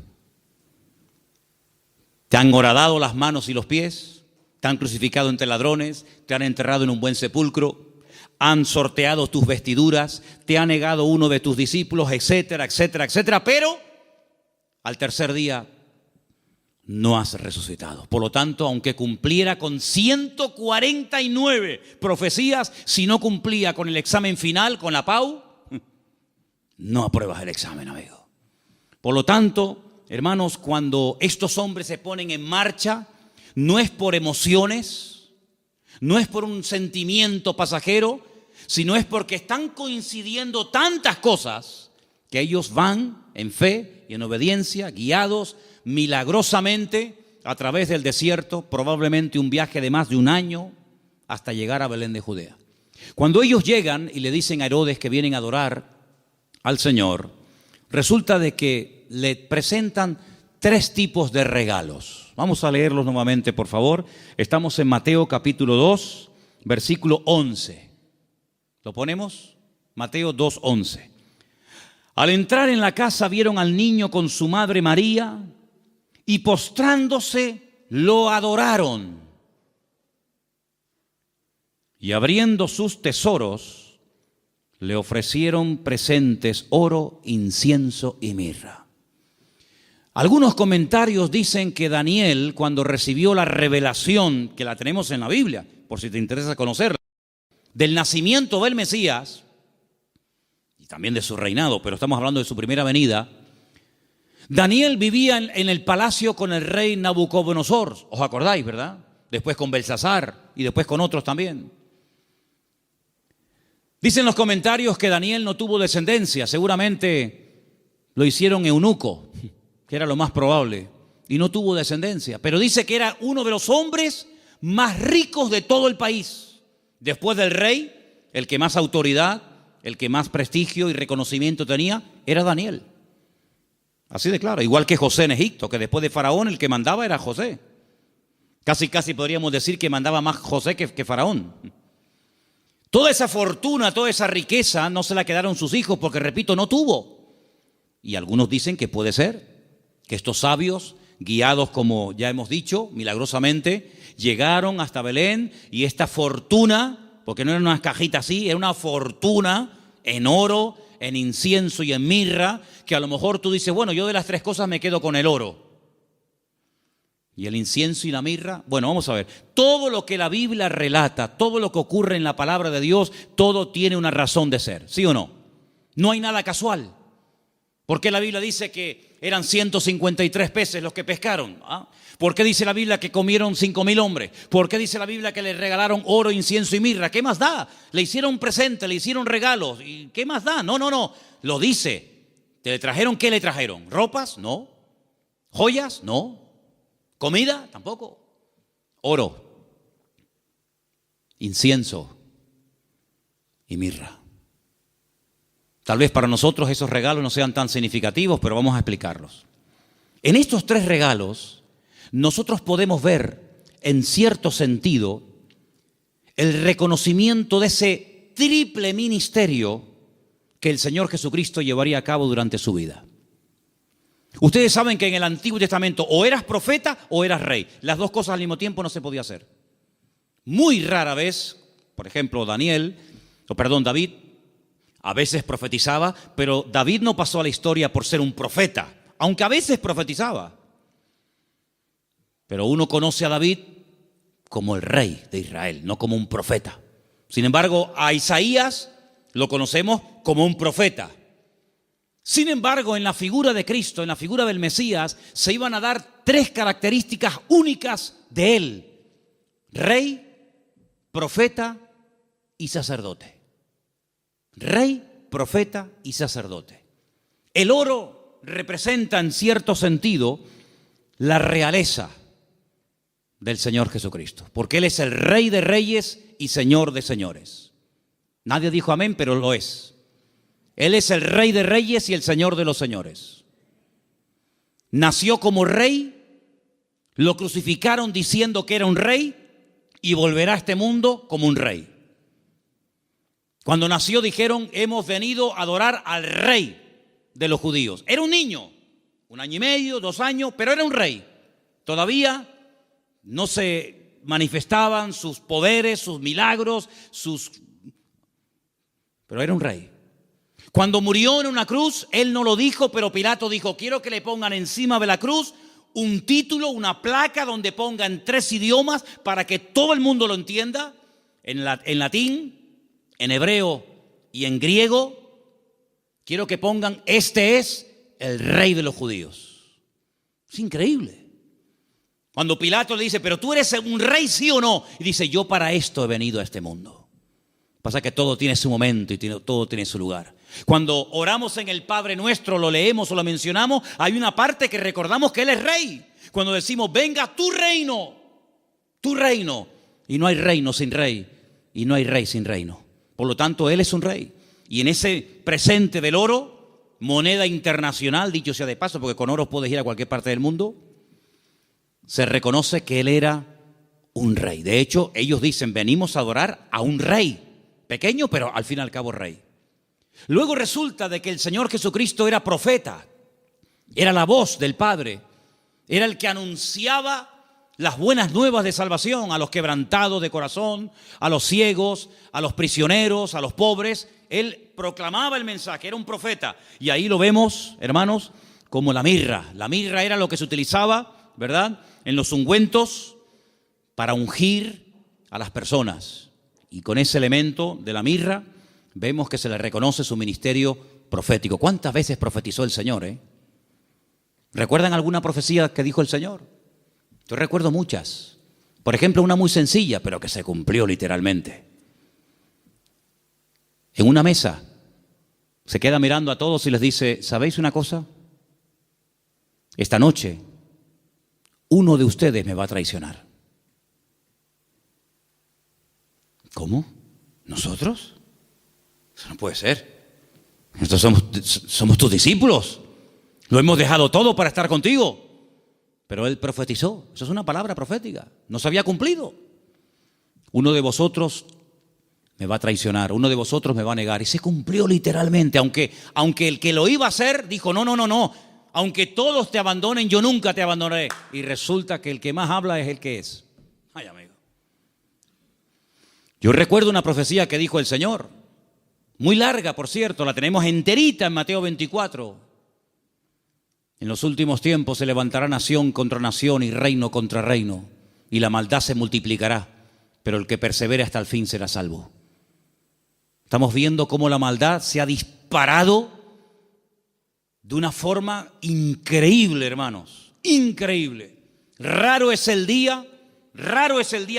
Te han horadado las manos y los pies, te han crucificado entre ladrones, te han enterrado en un buen sepulcro, han sorteado tus vestiduras, te ha negado uno de tus discípulos, etcétera, etcétera, etcétera, pero al tercer día no has resucitado. Por lo tanto, aunque cumpliera con 149 profecías, si no cumplía con el examen final, con la PAU, no apruebas el examen, amigo. Por lo tanto, hermanos, cuando estos hombres se ponen en marcha, no es por emociones, no es por un sentimiento pasajero, sino es porque están coincidiendo tantas cosas que ellos van en fe y en obediencia, guiados milagrosamente a través del desierto, probablemente un viaje de más de un año hasta llegar a Belén de Judea. Cuando ellos llegan y le dicen a Herodes que vienen a adorar al Señor, resulta de que le presentan 3 tipos de regalos. Vamos a leerlos nuevamente, por favor. Estamos en Mateo capítulo 2, versículo 11. ¿Lo ponemos? Mateo 2:11. Al entrar en la casa vieron al niño con su madre María y postrándose lo adoraron. Y abriendo sus tesoros le ofrecieron presentes, oro, incienso y mirra. Algunos comentarios dicen que Daniel, cuando recibió la revelación, que la tenemos en la Biblia, por si te interesa conocerla, del nacimiento del Mesías, y también de su reinado, pero estamos hablando de su primera venida, Daniel vivía en el palacio con el rey Nabucodonosor, ¿os acordáis, verdad? Después con Belsasar y después con otros también. Dicen los comentarios que Daniel no tuvo descendencia, seguramente lo hicieron eunuco, que era lo más probable, y no tuvo descendencia. Pero dice que era uno de los hombres más ricos de todo el país. Después del rey, el que más autoridad, el que más prestigio y reconocimiento tenía, era Daniel. Así de claro, igual que José en Egipto, que después de Faraón el que mandaba era José. Casi podríamos decir que mandaba más José que Faraón. Toda esa fortuna, toda esa riqueza no se la quedaron sus hijos porque, repito, no tuvo. Y algunos dicen que puede ser que estos sabios, guiados como ya hemos dicho, milagrosamente, llegaron hasta Belén y esta fortuna, porque no era una cajita así, era una fortuna en oro, en incienso y en mirra, que a lo mejor tú dices, bueno, yo de las 3 cosas me quedo con el oro. ¿Y el incienso y la mirra? Bueno, vamos a ver. Todo lo que la Biblia relata, todo lo que ocurre en la palabra de Dios, todo tiene una razón de ser, ¿sí o no? No hay nada casual. ¿Por qué la Biblia dice que eran 153 peces los que pescaron? ¿Ah? ¿Por qué dice la Biblia que comieron 5,000 hombres? ¿Por qué dice la Biblia que le regalaron oro, incienso y mirra? ¿Qué más da? Le hicieron presente, le hicieron regalos. ¿Y qué más da? No. Lo dice. ¿Te le trajeron qué le trajeron? ¿Ropas? No. ¿Joyas? No. ¿Comida? Tampoco. Oro, incienso y mirra. Tal vez para nosotros esos regalos no sean tan significativos, pero vamos a explicarlos. En estos 3 regalos, nosotros podemos ver, en cierto sentido, el reconocimiento de ese triple ministerio que el Señor Jesucristo llevaría a cabo durante su vida. Ustedes saben que en el Antiguo Testamento o eras profeta o eras rey. Las dos cosas al mismo tiempo no se podía hacer. Muy rara vez, por ejemplo, David, a veces profetizaba, pero David no pasó a la historia por ser un profeta, aunque a veces profetizaba. Pero uno conoce a David como el rey de Israel, no como un profeta. Sin embargo, a Isaías lo conocemos como un profeta. Sin embargo, en la figura de Cristo, en la figura del Mesías, se iban a dar tres características únicas de él: rey, profeta y sacerdote. Rey, profeta y sacerdote. El oro representa en cierto sentido la realeza del Señor Jesucristo, porque Él es el Rey de reyes y Señor de señores. Nadie dijo amén, pero lo es. Él es el Rey de reyes y el Señor de los señores. Nació como rey, lo crucificaron diciendo que era un rey y volverá a este mundo como un rey. Cuando nació dijeron: hemos venido a adorar al rey de los judíos. Era un niño, 1 año y medio, 2 años, pero era un rey. Todavía no se manifestaban sus poderes, sus milagros, pero era un rey. Cuando murió en una cruz, él no lo dijo, pero Pilato dijo: quiero que le pongan encima de la cruz un título, una placa donde pongan 3 idiomas para que todo el mundo lo entienda, en latín, en hebreo y en griego. Quiero que pongan: este es el rey de los judíos. Es increíble. Cuando Pilato le dice: pero tú eres un rey, ¿sí o no? Y dice: yo para esto he venido a este mundo. Pasa que todo tiene su momento y todo tiene su lugar. Cuando oramos en el Padre Nuestro, lo leemos o lo mencionamos, hay una parte que recordamos que Él es rey. Cuando decimos: venga tu reino, tu reino. Y no hay reino sin rey, y no hay rey sin reino. Por lo tanto, Él es un rey. Y en ese presente del oro, moneda internacional, dicho sea de paso, porque con oro puedes ir a cualquier parte del mundo, se reconoce que Él era un rey. De hecho, ellos dicen: venimos a adorar a un rey. Pequeño, pero al fin y al cabo rey. Luego resulta de que el Señor Jesucristo era profeta. Era la voz del Padre. Era el que anunciaba las buenas nuevas de salvación a los quebrantados de corazón, a los ciegos, a los prisioneros, a los pobres. Él proclamaba el mensaje, era un profeta. Y ahí lo vemos, hermanos, como la mirra. La mirra era lo que se utilizaba, ¿verdad?, en los ungüentos para ungir a las personas. Y con ese elemento de la mirra vemos que se le reconoce su ministerio profético. ¿Cuántas veces profetizó el Señor? ¿Recuerdan alguna profecía que dijo el Señor? Yo recuerdo muchas. Por ejemplo, una muy sencilla, pero que se cumplió literalmente. En una mesa se queda mirando a todos y les dice: ¿sabéis una cosa? Esta noche uno de ustedes me va a traicionar. ¿Cómo? ¿Nosotros? Eso no puede ser. Nosotros somos tus discípulos. Lo hemos dejado todo para estar contigo. Pero Él profetizó. Eso es una palabra profética. No se había cumplido. Uno de vosotros me va a traicionar. Uno de vosotros me va a negar. Y se cumplió literalmente. Aunque el que lo iba a hacer dijo: no. Aunque todos te abandonen, yo nunca te abandonaré. Y resulta que el que más habla es el que es. Ay, amigo. Yo recuerdo una profecía que dijo el Señor, muy larga, por cierto, la tenemos enterita en Mateo 24. En los últimos tiempos se levantará nación contra nación y reino contra reino, y la maldad se multiplicará, pero el que persevere hasta el fin será salvo. Estamos viendo cómo la maldad se ha disparado de una forma increíble, hermanos, increíble. Raro es el día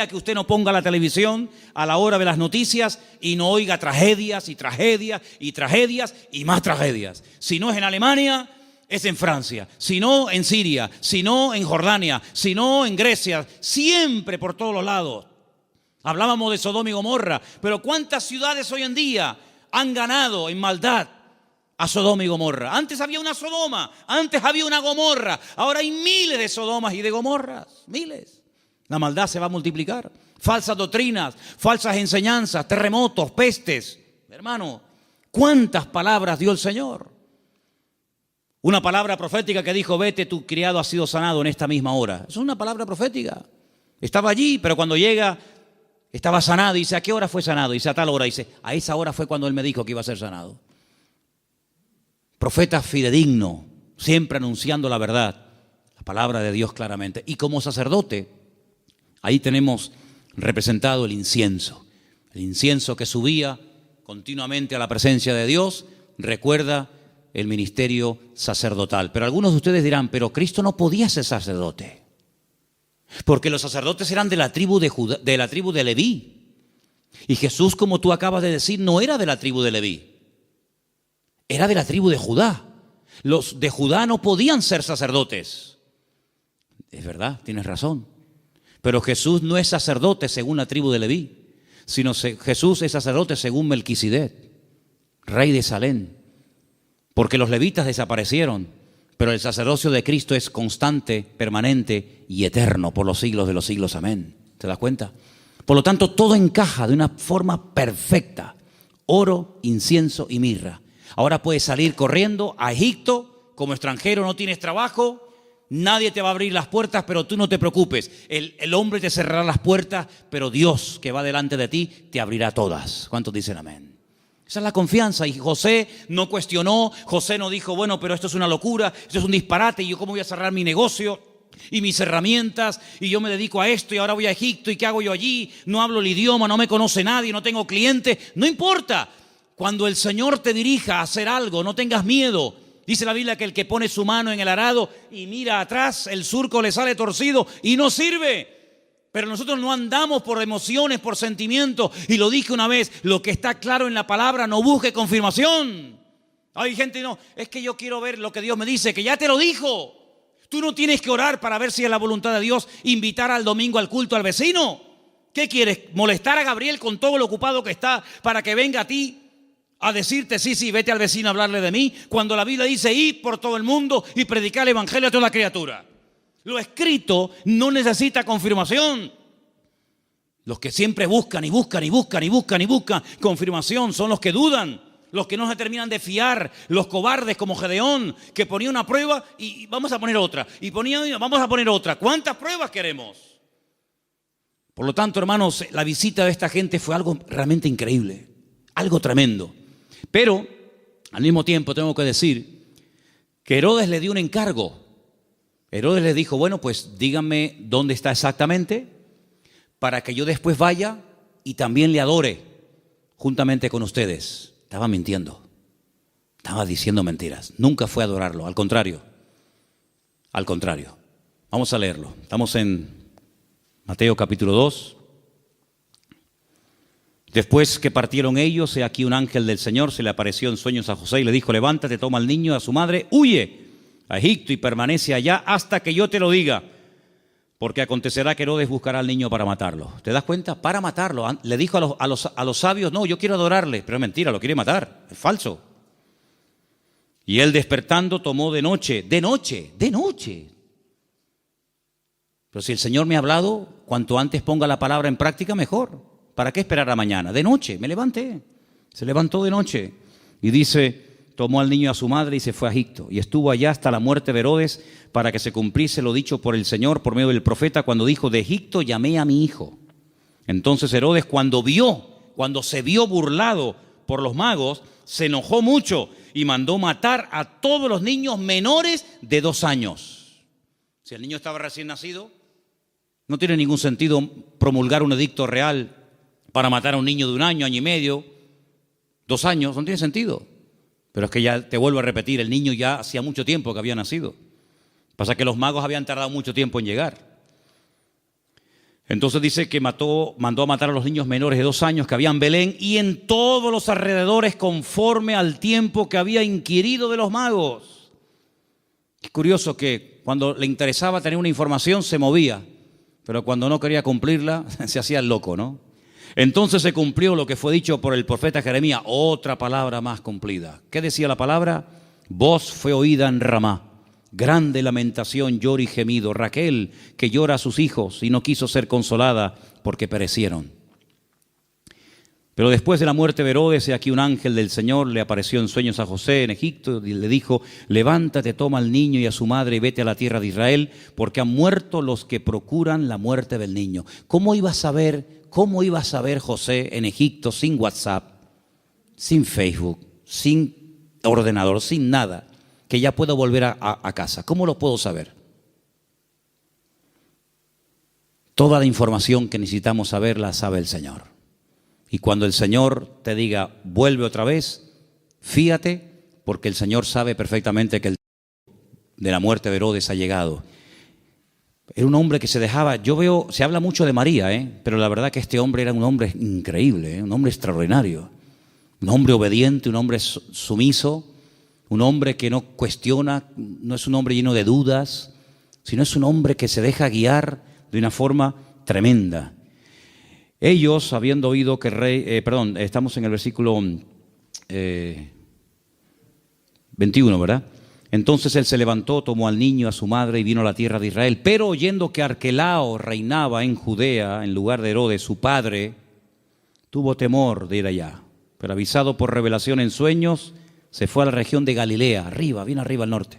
que usted no ponga la televisión a la hora de las noticias y no oiga tragedias y tragedias y tragedias y más tragedias. Si no es en Alemania, es en Francia. Si no, en Siria. Si no, en Jordania. Si no, en Grecia. Siempre por todos los lados. Hablábamos de Sodoma y Gomorra, pero ¿cuántas ciudades hoy en día han ganado en maldad a Sodoma y Gomorra? Antes había una Sodoma, antes había una Gomorra. Ahora hay miles de Sodomas y de Gomorras. Miles. La maldad se va a multiplicar. Falsas doctrinas, falsas enseñanzas, terremotos, pestes. Hermano, ¿cuántas palabras dio el Señor? Una palabra profética que dijo, vete, tu criado ha sido sanado en esta misma hora. Es una palabra profética. Estaba allí, pero cuando llega, estaba sanado. Y dice, ¿a qué hora fue sanado? Y dice, a tal hora. Y dice, a esa hora fue cuando él me dijo que iba a ser sanado. Profeta fidedigno, siempre anunciando la verdad, la palabra de Dios claramente. Y como sacerdote, ahí tenemos representado el incienso que subía continuamente a la presencia de Dios, recuerda el ministerio sacerdotal. Pero algunos de ustedes dirán, pero Cristo no podía ser sacerdote, porque los sacerdotes eran de la tribu de Judá, de la tribu de Leví. Y Jesús, como tú acabas de decir, no era de la tribu de Leví, era de la tribu de Judá. Los de Judá no podían ser sacerdotes. Es verdad, tienes razón. Pero Jesús no es sacerdote según la tribu de Leví, sino Jesús es sacerdote según Melquisedec, rey de Salem. Porque los levitas desaparecieron, pero el sacerdocio de Cristo es constante, permanente y eterno por los siglos de los siglos. Amén. ¿Te das cuenta? Por lo tanto, todo encaja de una forma perfecta. Oro, incienso y mirra. Ahora puedes salir corriendo a Egipto como extranjero, no tienes trabajo, nadie te va a abrir las puertas, pero tú no te preocupes. El hombre te cerrará las puertas, pero Dios que va delante de ti te abrirá todas. ¿Cuántos dicen amén? Esa es la confianza. Y José no cuestionó, José no dijo, bueno, pero esto es una locura, esto es un disparate, y yo cómo voy a cerrar mi negocio y mis herramientas, y yo me dedico a esto y ahora voy a Egipto, y ¿qué hago yo allí? No hablo el idioma, no me conoce nadie, no tengo clientes. No importa. Cuando el Señor te dirija a hacer algo, no tengas miedo. Dice la Biblia que el que pone su mano en el arado y mira atrás, el surco le sale torcido y no sirve. Pero nosotros no andamos por emociones, por sentimientos. Y lo dije una vez, lo que está claro en la palabra, no busque confirmación. Hay gente, no, es que yo quiero ver lo que Dios me dice, que ya te lo dijo. Tú no tienes que orar para ver si es la voluntad de Dios invitar al domingo al culto al vecino. ¿Qué quieres? ¿Molestar a Gabriel con todo lo ocupado que está para que venga a ti a decirte, sí, vete al vecino a hablarle de mí? Cuando la Biblia dice, id por todo el mundo y predicar el evangelio a toda criatura. Lo escrito no necesita confirmación. Los que siempre buscan confirmación son los que dudan, los que no se terminan de fiar, los cobardes como Gedeón, que ponía una prueba y vamos a poner otra, y vamos a poner otra. ¿Cuántas pruebas queremos? Por lo tanto, hermanos, la visita de esta gente fue algo realmente increíble, algo tremendo. Pero, al mismo tiempo, tengo que decir que Herodes le dio un encargo. Herodes le dijo, bueno, pues díganme dónde está exactamente para que yo después vaya y también le adore juntamente con ustedes. Estaba mintiendo, estaba diciendo mentiras. Nunca fue a adorarlo, al contrario. Vamos a leerlo. Estamos en Mateo capítulo 2. Después que partieron ellos, he aquí un ángel del Señor se le apareció en sueños a José y le dijo, levántate, toma al niño y a su madre, huye a Egipto y permanece allá hasta que yo te lo diga, porque acontecerá que Herodes buscará al niño para matarlo. ¿Te das cuenta? Para matarlo. Le dijo a los sabios, no, yo quiero adorarle, pero es mentira, lo quiere matar, es falso. Y él despertando tomó de noche. Pero si el Señor me ha hablado, cuanto antes ponga la palabra en práctica, mejor. ¿Para qué esperar a mañana? De noche, me levanté. Se levantó de noche y dice, tomó al niño y a su madre y se fue a Egipto. Y estuvo allá hasta la muerte de Herodes para que se cumpliese lo dicho por el Señor por medio del profeta cuando dijo, de Egipto llamé a mi hijo. Entonces Herodes cuando se vio burlado por los magos, se enojó mucho y mandó matar a todos los niños menores de 2 años. Si el niño estaba recién nacido, no tiene ningún sentido promulgar un edicto real para matar a un niño de 1 año, año y medio, 2 años, no tiene sentido. Pero es que ya te vuelvo a repetir, el niño ya hacía mucho tiempo que había nacido. Pasa que los magos habían tardado mucho tiempo en llegar. Entonces dice que mandó a matar a los niños menores de 2 años que había en Belén y en todos los alrededores conforme al tiempo que había inquirido de los magos. Es curioso que cuando le interesaba tener una información se movía, pero cuando no quería cumplirla se hacía el loco, ¿no? Entonces se cumplió lo que fue dicho por el profeta Jeremías, otra palabra más cumplida. ¿Qué decía la palabra? Voz fue oída en Ramá, grande lamentación, lloro y gemido. Raquel, que llora a sus hijos y no quiso ser consolada porque perecieron. Pero después de la muerte de Herodes, aquí un ángel del Señor le apareció en sueños a José en Egipto y le dijo: levántate, toma al niño y a su madre y vete a la tierra de Israel, porque han muerto los que procuran la muerte del niño. ¿Cómo iba a saber José en Egipto sin WhatsApp, sin Facebook, sin ordenador, sin nada, que ya puedo volver a casa? ¿Cómo lo puedo saber? Toda la información que necesitamos saber la sabe el Señor. Y cuando el Señor te diga, vuelve otra vez, fíate, porque el Señor sabe perfectamente que el tiempo de la muerte de Herodes ha llegado. Era un hombre que se dejaba, se habla mucho de María, pero la verdad que este hombre era un hombre increíble, un hombre extraordinario, un hombre obediente, un hombre sumiso, un hombre que no cuestiona, no es un hombre lleno de dudas, sino es un hombre que se deja guiar de una forma tremenda. Ellos, habiendo oído que el rey, estamos en el versículo 21, ¿verdad? Entonces él se levantó, tomó al niño, a su madre y vino a la tierra de Israel. Pero oyendo que Arquelao reinaba en Judea en lugar de Herodes, su padre, tuvo temor de ir allá. Pero avisado por revelación en sueños, se fue a la región de Galilea, bien arriba al norte.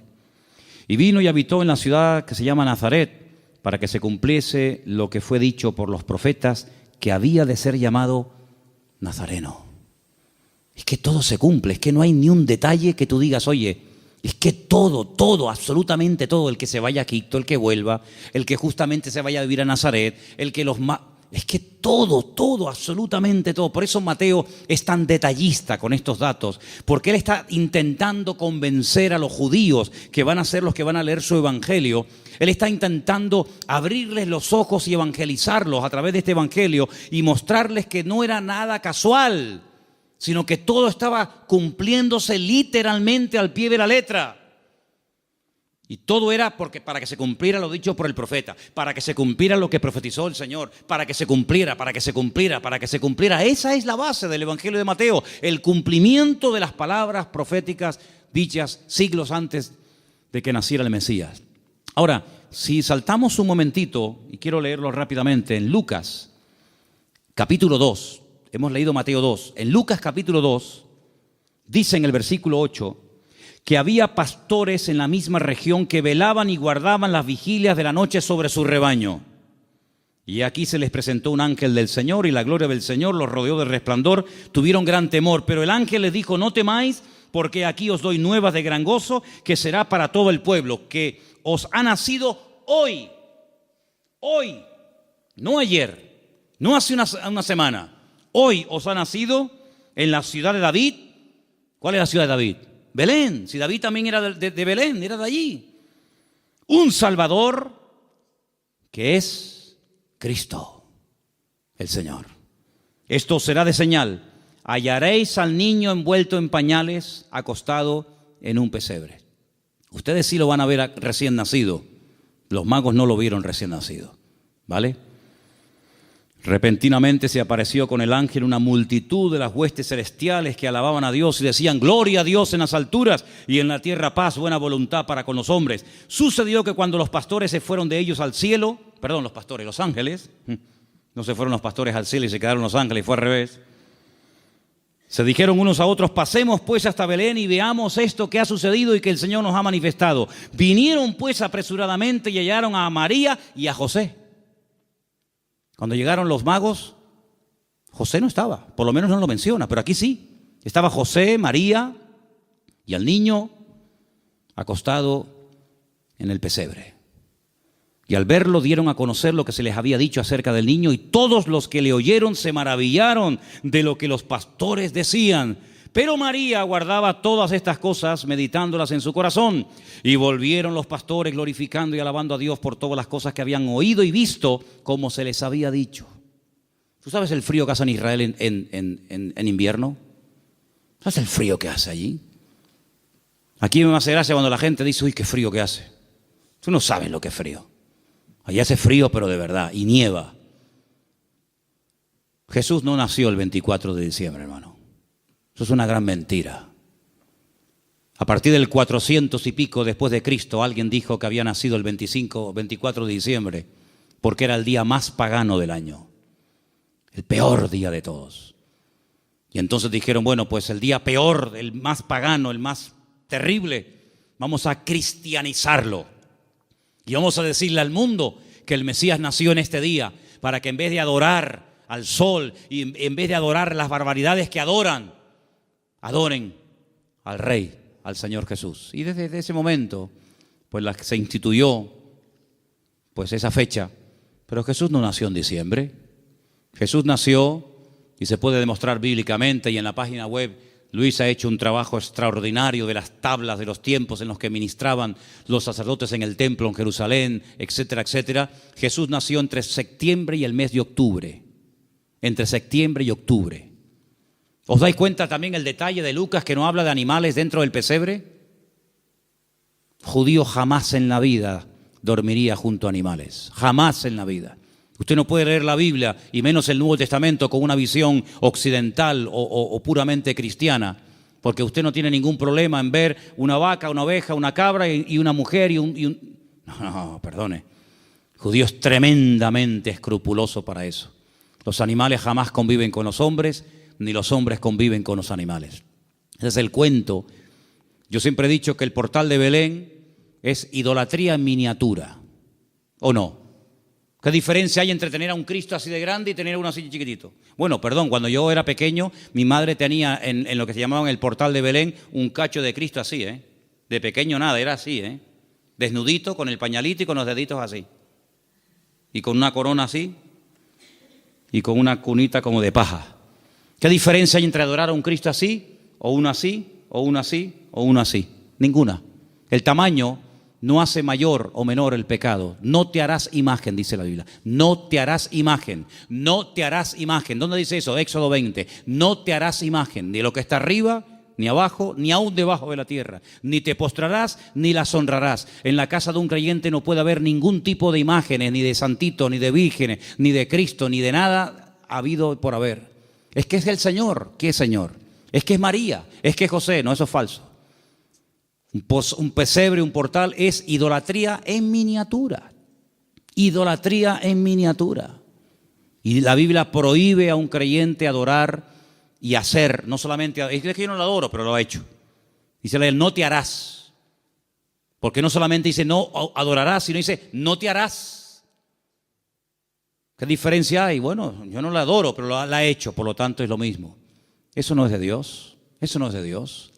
Y vino y habitó en la ciudad que se llama Nazaret, para que se cumpliese lo que fue dicho por los profetas, que había de ser llamado Nazareno. Es que todo se cumple, es que no hay ni un detalle que tú digas, oye, es que todo, absolutamente todo, el que se vaya a Egipto, el que vuelva, el que justamente se vaya a vivir a Nazaret, es que todo, absolutamente todo. Por eso Mateo es tan detallista con estos datos, porque él está intentando convencer a los judíos que van a ser los que van a leer su evangelio. Él está intentando abrirles los ojos y evangelizarlos a través de este evangelio y mostrarles que no era nada casual, sino que todo estaba cumpliéndose literalmente al pie de la letra. Y todo era para que se cumpliera lo dicho por el profeta, para que se cumpliera lo que profetizó el Señor, para que se cumpliera. Esa es la base del evangelio de Mateo, el cumplimiento de las palabras proféticas dichas siglos antes de que naciera el Mesías. Ahora, si saltamos un momentito, y quiero leerlo rápidamente, en Lucas, capítulo 2, hemos leído Mateo 2, en Lucas capítulo 2, dice en el versículo 8, que había pastores en la misma región que velaban y guardaban las vigilias de la noche sobre su rebaño. Y aquí se les presentó un ángel del Señor, y la gloria del Señor los rodeó de resplandor, tuvieron gran temor, pero el ángel les dijo, no temáis, porque aquí os doy nuevas de gran gozo, que será para todo el pueblo, que os ha nacido hoy, no ayer, no hace una semana, hoy os ha nacido en la ciudad de David. ¿Cuál es la ciudad de David? Belén. Si David también era de Belén, era de allí. Un Salvador que es Cristo, el Señor. Esto será de señal. Hallaréis al niño envuelto en pañales, acostado en un pesebre. Ustedes sí lo van a ver recién nacido. Los magos no lo vieron recién nacido. ¿Vale? Repentinamente se apareció con el ángel una multitud de las huestes celestiales que alababan a Dios y decían, gloria a Dios en las alturas y en la tierra paz, buena voluntad para con los hombres. Sucedió que cuando los pastores se fueron de ellos al cielo, los ángeles, no se fueron los pastores al cielo y se quedaron los ángeles, fue al revés. Se dijeron unos a otros, pasemos pues hasta Belén y veamos esto que ha sucedido y que el Señor nos ha manifestado. Vinieron pues apresuradamente y hallaron a María y a José. Cuando llegaron los magos, José no estaba, por lo menos no lo menciona, pero aquí sí. Estaba José, María y al niño acostado en el pesebre. Y al verlo dieron a conocer lo que se les había dicho acerca del niño, y todos los que le oyeron se maravillaron de lo que los pastores decían. Pero María guardaba todas estas cosas, meditándolas en su corazón. Y volvieron los pastores glorificando y alabando a Dios por todas las cosas que habían oído y visto, como se les había dicho. ¿Tú sabes el frío que hace en Israel en invierno? ¿Sabes el frío que hace allí? Aquí me hace gracia cuando la gente dice, uy, qué frío que hace. Tú no sabes lo que es frío. Allí hace frío, pero de verdad, y nieva. Jesús no nació el 24 de diciembre, hermano. Eso es una gran mentira. A partir del 400 y pico después de Cristo, alguien dijo que había nacido el 24 de diciembre, porque era el día más pagano del año, el peor día de todos. Y entonces dijeron, bueno, pues el día peor, el más pagano, el más terrible, vamos a cristianizarlo. Y vamos a decirle al mundo que el Mesías nació en este día, para que en vez de adorar al sol y en vez de adorar las barbaridades que adoran, adoren al Rey, al Señor Jesús. Y desde ese momento, pues se instituyó pues esa fecha. Pero Jesús no nació en diciembre. Jesús nació, y se puede demostrar bíblicamente, y en la página web Luis ha hecho un trabajo extraordinario de las tablas de los tiempos en los que ministraban los sacerdotes en el templo en Jerusalén, etcétera, etcétera. Jesús nació entre septiembre y el mes de octubre. Entre septiembre y octubre. ¿Os dais cuenta también el detalle de Lucas, que no habla de animales dentro del pesebre? Judío jamás en la vida dormiría junto a animales. Jamás en la vida. Usted no puede leer la Biblia, y menos el Nuevo Testamento, con una visión occidental o puramente cristiana, porque usted no tiene ningún problema en ver una vaca, una oveja, una cabra y una mujer y un... No, perdone. El judío es tremendamente escrupuloso para eso. Los animales jamás conviven con los hombres, ni los hombres conviven con los animales. Ese es el cuento. Yo siempre he dicho que el portal de Belén es idolatría en miniatura, ¿o no? ¿Qué diferencia hay entre tener a un Cristo así de grande y tener uno así chiquitito? Bueno, perdón, cuando yo era pequeño, mi madre tenía en lo que se llamaba el portal de Belén un cacho de Cristo así, De pequeño nada, era así, Desnudito, con el pañalito y con los deditos así. Y con una corona así, y con una cunita como de paja. ¿Qué diferencia hay entre adorar a un Cristo así, o uno así, o uno así, o uno así? Ninguna. El tamaño no hace mayor o menor el pecado. No te harás imagen, dice la Biblia. No te harás imagen. No te harás imagen. ¿Dónde dice eso? Éxodo 20. No te harás imagen de lo que está arriba, ni abajo, ni aún debajo de la tierra. Ni te postrarás, ni las honrarás. En la casa de un creyente no puede haber ningún tipo de imágenes, ni de santito, ni de vírgenes, ni de Cristo, ni de nada habido por haber. Es que es el Señor. ¿Qué es Señor? Es que es María. Es que es José. No, eso es falso. Un pesebre, un portal, es idolatría en miniatura. Idolatría en miniatura. Y la Biblia prohíbe a un creyente adorar y hacer, no solamente, es que yo no lo adoro, pero lo ha hecho. Dice la Biblia, no te harás. Porque no solamente dice no adorarás, sino dice no te harás. ¿Qué diferencia hay? Bueno, yo no la adoro, pero la ha hecho, por lo tanto es lo mismo. Eso no es de Dios. Eso no es de Dios.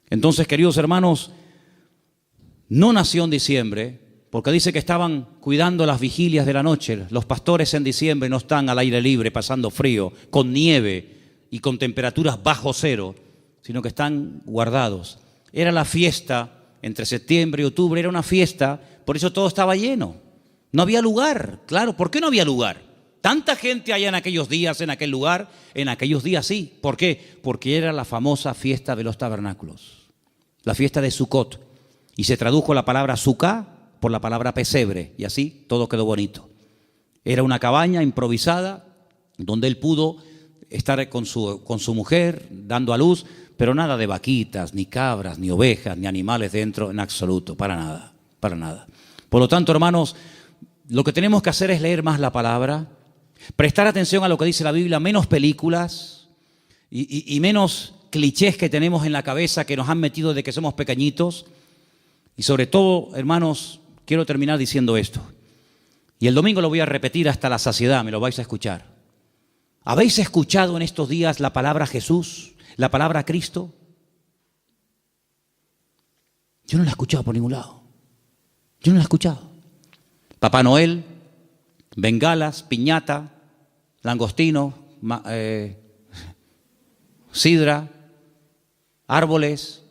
Entonces, queridos hermanos, no nació en diciembre, porque dice que estaban cuidando las vigilias de la noche. Los pastores en diciembre no están al aire libre, pasando frío, con nieve y con temperaturas bajo cero, sino que están guardados. Era la fiesta, entre septiembre y octubre, era una fiesta, por eso todo estaba lleno. No había lugar, claro, ¿por qué no había lugar? Tanta gente hay en aquellos días, en aquel lugar, en aquellos días sí. ¿Por qué? Porque era la famosa fiesta de los tabernáculos. La fiesta de Sucot, y se tradujo la palabra Sucá por la palabra pesebre, y así todo quedó bonito. Era una cabaña improvisada donde él pudo estar con su mujer dando a luz, pero nada de vaquitas, ni cabras, ni ovejas, ni animales dentro en absoluto, para nada, para nada. Por lo tanto, hermanos, lo que tenemos que hacer es leer más la palabra, prestar atención a lo que dice la Biblia, menos películas y menos clichés que tenemos en la cabeza que nos han metido de que somos pequeñitos. Y sobre todo, hermanos, quiero terminar diciendo esto. Y el domingo lo voy a repetir hasta la saciedad, me lo vais a escuchar. ¿Habéis escuchado en estos días la palabra Jesús, la palabra Cristo? Yo no la he escuchado por ningún lado. Yo no la he escuchado. Papá Noel, bengalas, piñata, langostino, sidra, árboles,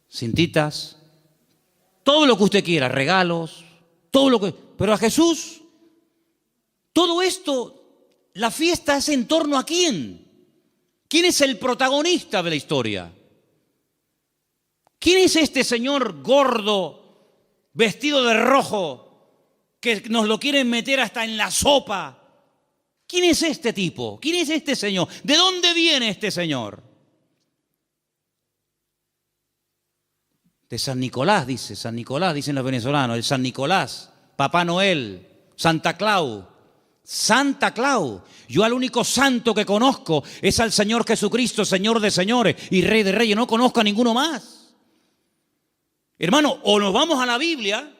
cintitas, todo lo que usted quiera, regalos, todo lo que... Pero a Jesús, todo esto, la fiesta es en torno a ¿quién? ¿Quién es el protagonista de la historia? ¿Quién es este señor gordo, vestido de rojo, que nos lo quieren meter hasta en la sopa? ¿Quién es este tipo? ¿Quién es este señor? ¿De dónde viene este señor? De San Nicolás, dicen los venezolanos, el San Nicolás, Papá Noel, Santa Claus. Santa Claus. Yo al único santo que conozco es al Señor Jesucristo, Señor de señores y Rey de reyes. No conozco a ninguno más. Hermano, o nos vamos a la Biblia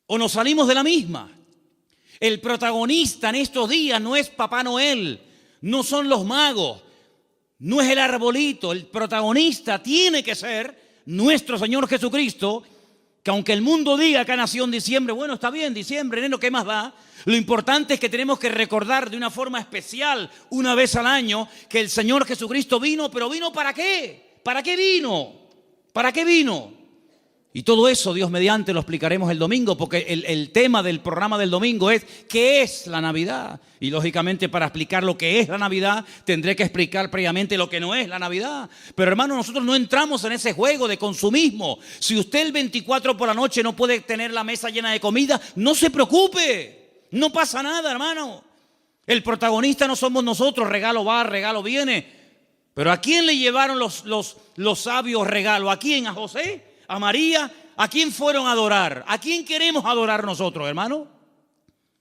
o nos salimos de la misma. El protagonista en estos días no es Papá Noel, no son los magos, no es el arbolito. El protagonista tiene que ser nuestro Señor Jesucristo, que aunque el mundo diga que ha nacido en diciembre, bueno, está bien, diciembre, enero, ¿qué más da? Lo importante es que tenemos que recordar de una forma especial, una vez al año, que el Señor Jesucristo vino, pero ¿vino para qué? ¿Para qué vino? ¿Para qué vino? Y todo eso, Dios mediante, lo explicaremos el domingo, porque el tema del programa del domingo es ¿qué es la Navidad? Y lógicamente para explicar lo que es la Navidad, tendré que explicar previamente lo que no es la Navidad. Pero hermano, nosotros no entramos en ese juego de consumismo. Si usted el 24 por la noche no puede tener la mesa llena de comida, no se preocupe, no pasa nada, hermano. El protagonista no somos nosotros, regalo va, regalo viene. Pero ¿a quién le llevaron los sabios regalos? ¿A quién? ¿A José? ¿A María? ¿A quién fueron a adorar? ¿A quién queremos adorar nosotros, hermano?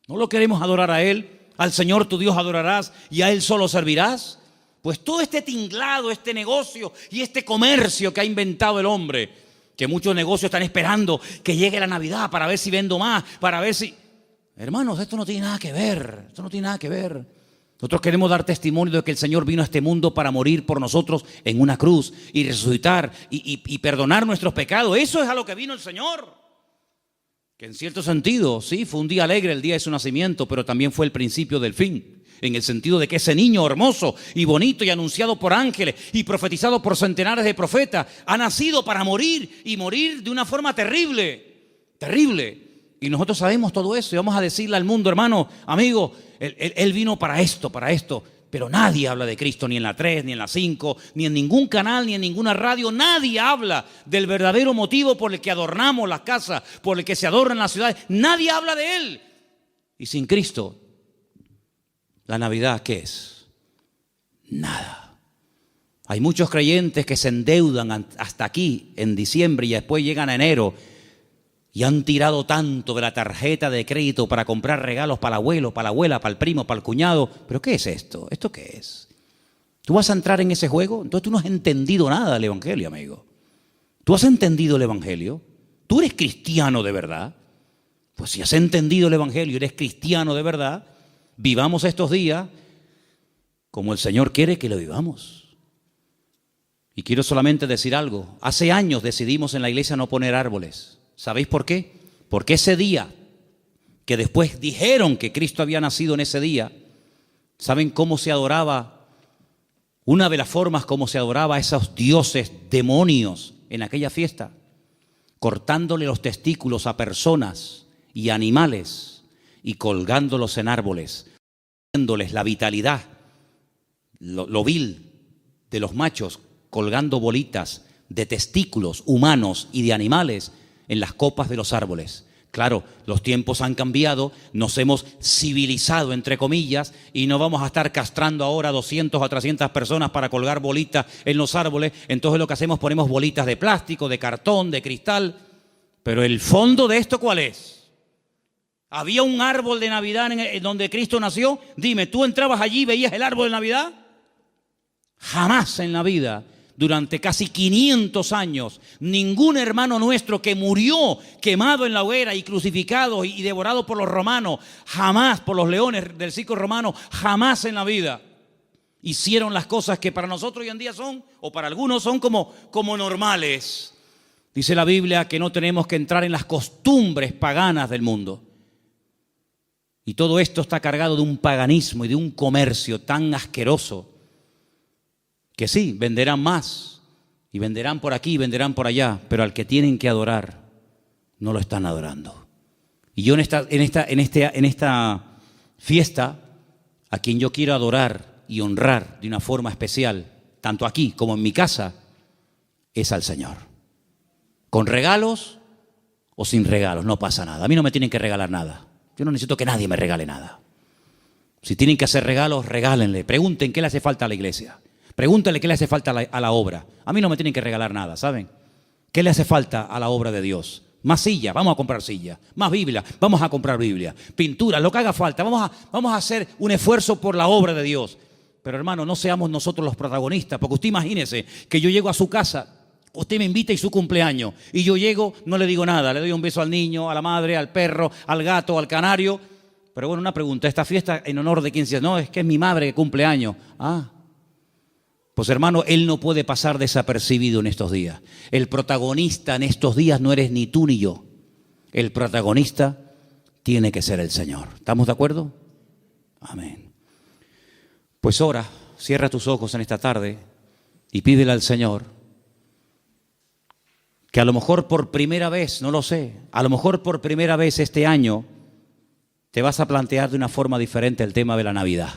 ¿No lo queremos adorar a Él? ¿Al Señor tu Dios adorarás y a Él solo servirás? Pues todo este tinglado, este negocio y este comercio que ha inventado el hombre, que muchos negocios están esperando que llegue la Navidad para ver si vendo más, para ver si... Hermanos, esto no tiene nada que ver, esto no tiene nada que ver. Nosotros queremos dar testimonio de que el Señor vino a este mundo para morir por nosotros en una cruz y resucitar y perdonar nuestros pecados. Eso es a lo que vino el Señor. Que en cierto sentido, sí, fue un día alegre el día de su nacimiento, pero también fue el principio del fin. En el sentido de que ese niño hermoso y bonito y anunciado por ángeles y profetizado por centenares de profetas ha nacido para morir y morir de una forma terrible, terrible. Y nosotros sabemos todo eso y vamos a decirle al mundo, hermano, amigo, él vino para esto, pero nadie habla de Cristo, ni en la 3, ni en la 5, ni en ningún canal, ni en ninguna radio. Nadie habla del verdadero motivo por el que adornamos las casas, por el que se adornan las ciudades. Nadie habla de Él. Y sin Cristo, ¿la Navidad qué es? Nada. Hay muchos creyentes que se endeudan hasta aquí, en diciembre, y después llegan a enero, y han tirado tanto de la tarjeta de crédito para comprar regalos para el abuelo, para la abuela, para el primo, para el cuñado. ¿Pero qué es esto? ¿Esto qué es? ¿Tú vas a entrar en ese juego? Entonces tú no has entendido nada del Evangelio, amigo. ¿Tú has entendido el Evangelio? ¿Tú eres cristiano de verdad? Pues si has entendido el Evangelio y eres cristiano de verdad, vivamos estos días como el Señor quiere que lo vivamos. Y quiero solamente decir algo. Hace años decidimos en la iglesia no poner árboles. ¿Sabéis por qué? Porque ese día, que después dijeron que Cristo había nacido en ese día, ¿saben cómo se adoraba? Una de las formas como se adoraba a esos dioses demonios en aquella fiesta, cortándole los testículos a personas y animales y colgándolos en árboles, dándoles la vitalidad, lo vil de los machos, colgando bolitas de testículos humanos y de animales en las copas de los árboles. Claro, los tiempos han cambiado, nos hemos civilizado, entre comillas, y no vamos a estar castrando ahora a 200 o 300 personas para colgar bolitas en los árboles. Entonces lo que hacemos, ponemos bolitas de plástico, de cartón, de cristal. Pero el fondo de esto, ¿cuál es? ¿Había un árbol de Navidad en donde Cristo nació? Dime, ¿tú entrabas allí y veías el árbol de Navidad? Jamás en la vida. Durante casi 500 años, ningún hermano nuestro que murió quemado en la hoguera y crucificado y devorado por los romanos, jamás por los leones del circo romano, jamás en la vida hicieron las cosas que para nosotros hoy en día son, o para algunos son como normales. Dice la Biblia que no tenemos que entrar en las costumbres paganas del mundo. Y todo esto está cargado de un paganismo y de un comercio tan asqueroso, que sí, venderán más y venderán por aquí y venderán por allá, pero al que tienen que adorar no lo están adorando. Y yo en esta fiesta, a quien yo quiero adorar y honrar de una forma especial, tanto aquí como en mi casa, es al Señor. Con regalos o sin regalos, no pasa nada. A mí no me tienen que regalar nada. Yo no necesito que nadie me regale nada. Si tienen que hacer regalos, regálenle. Pregunten qué le hace falta a la iglesia. Pregúntale qué le hace falta a la obra. A mí no me tienen que regalar nada, ¿saben? ¿Qué le hace falta a la obra de Dios? Más sillas, vamos a comprar sillas. Más Biblia, vamos a comprar Biblia. Pintura, lo que haga falta. Vamos a hacer un esfuerzo por la obra de Dios. Pero hermano, no seamos nosotros los protagonistas, porque usted imagínese que yo llego a su casa, usted me invita y su cumpleaños, y yo llego, no le digo nada, le doy un beso al niño, a la madre, al perro, al gato, al canario. Pero bueno, una pregunta, ¿esta fiesta en honor de quién se hace? No, es que es mi madre que cumple años. Pues hermano, él no puede pasar desapercibido en estos días. El protagonista en estos días no eres ni tú ni yo. El protagonista tiene que ser el Señor. ¿Estamos de acuerdo? Amén. Pues ora, cierra tus ojos en esta tarde y pídele al Señor que a lo mejor por primera vez, no lo sé, a lo mejor por primera vez este año te vas a plantear de una forma diferente el tema de la Navidad.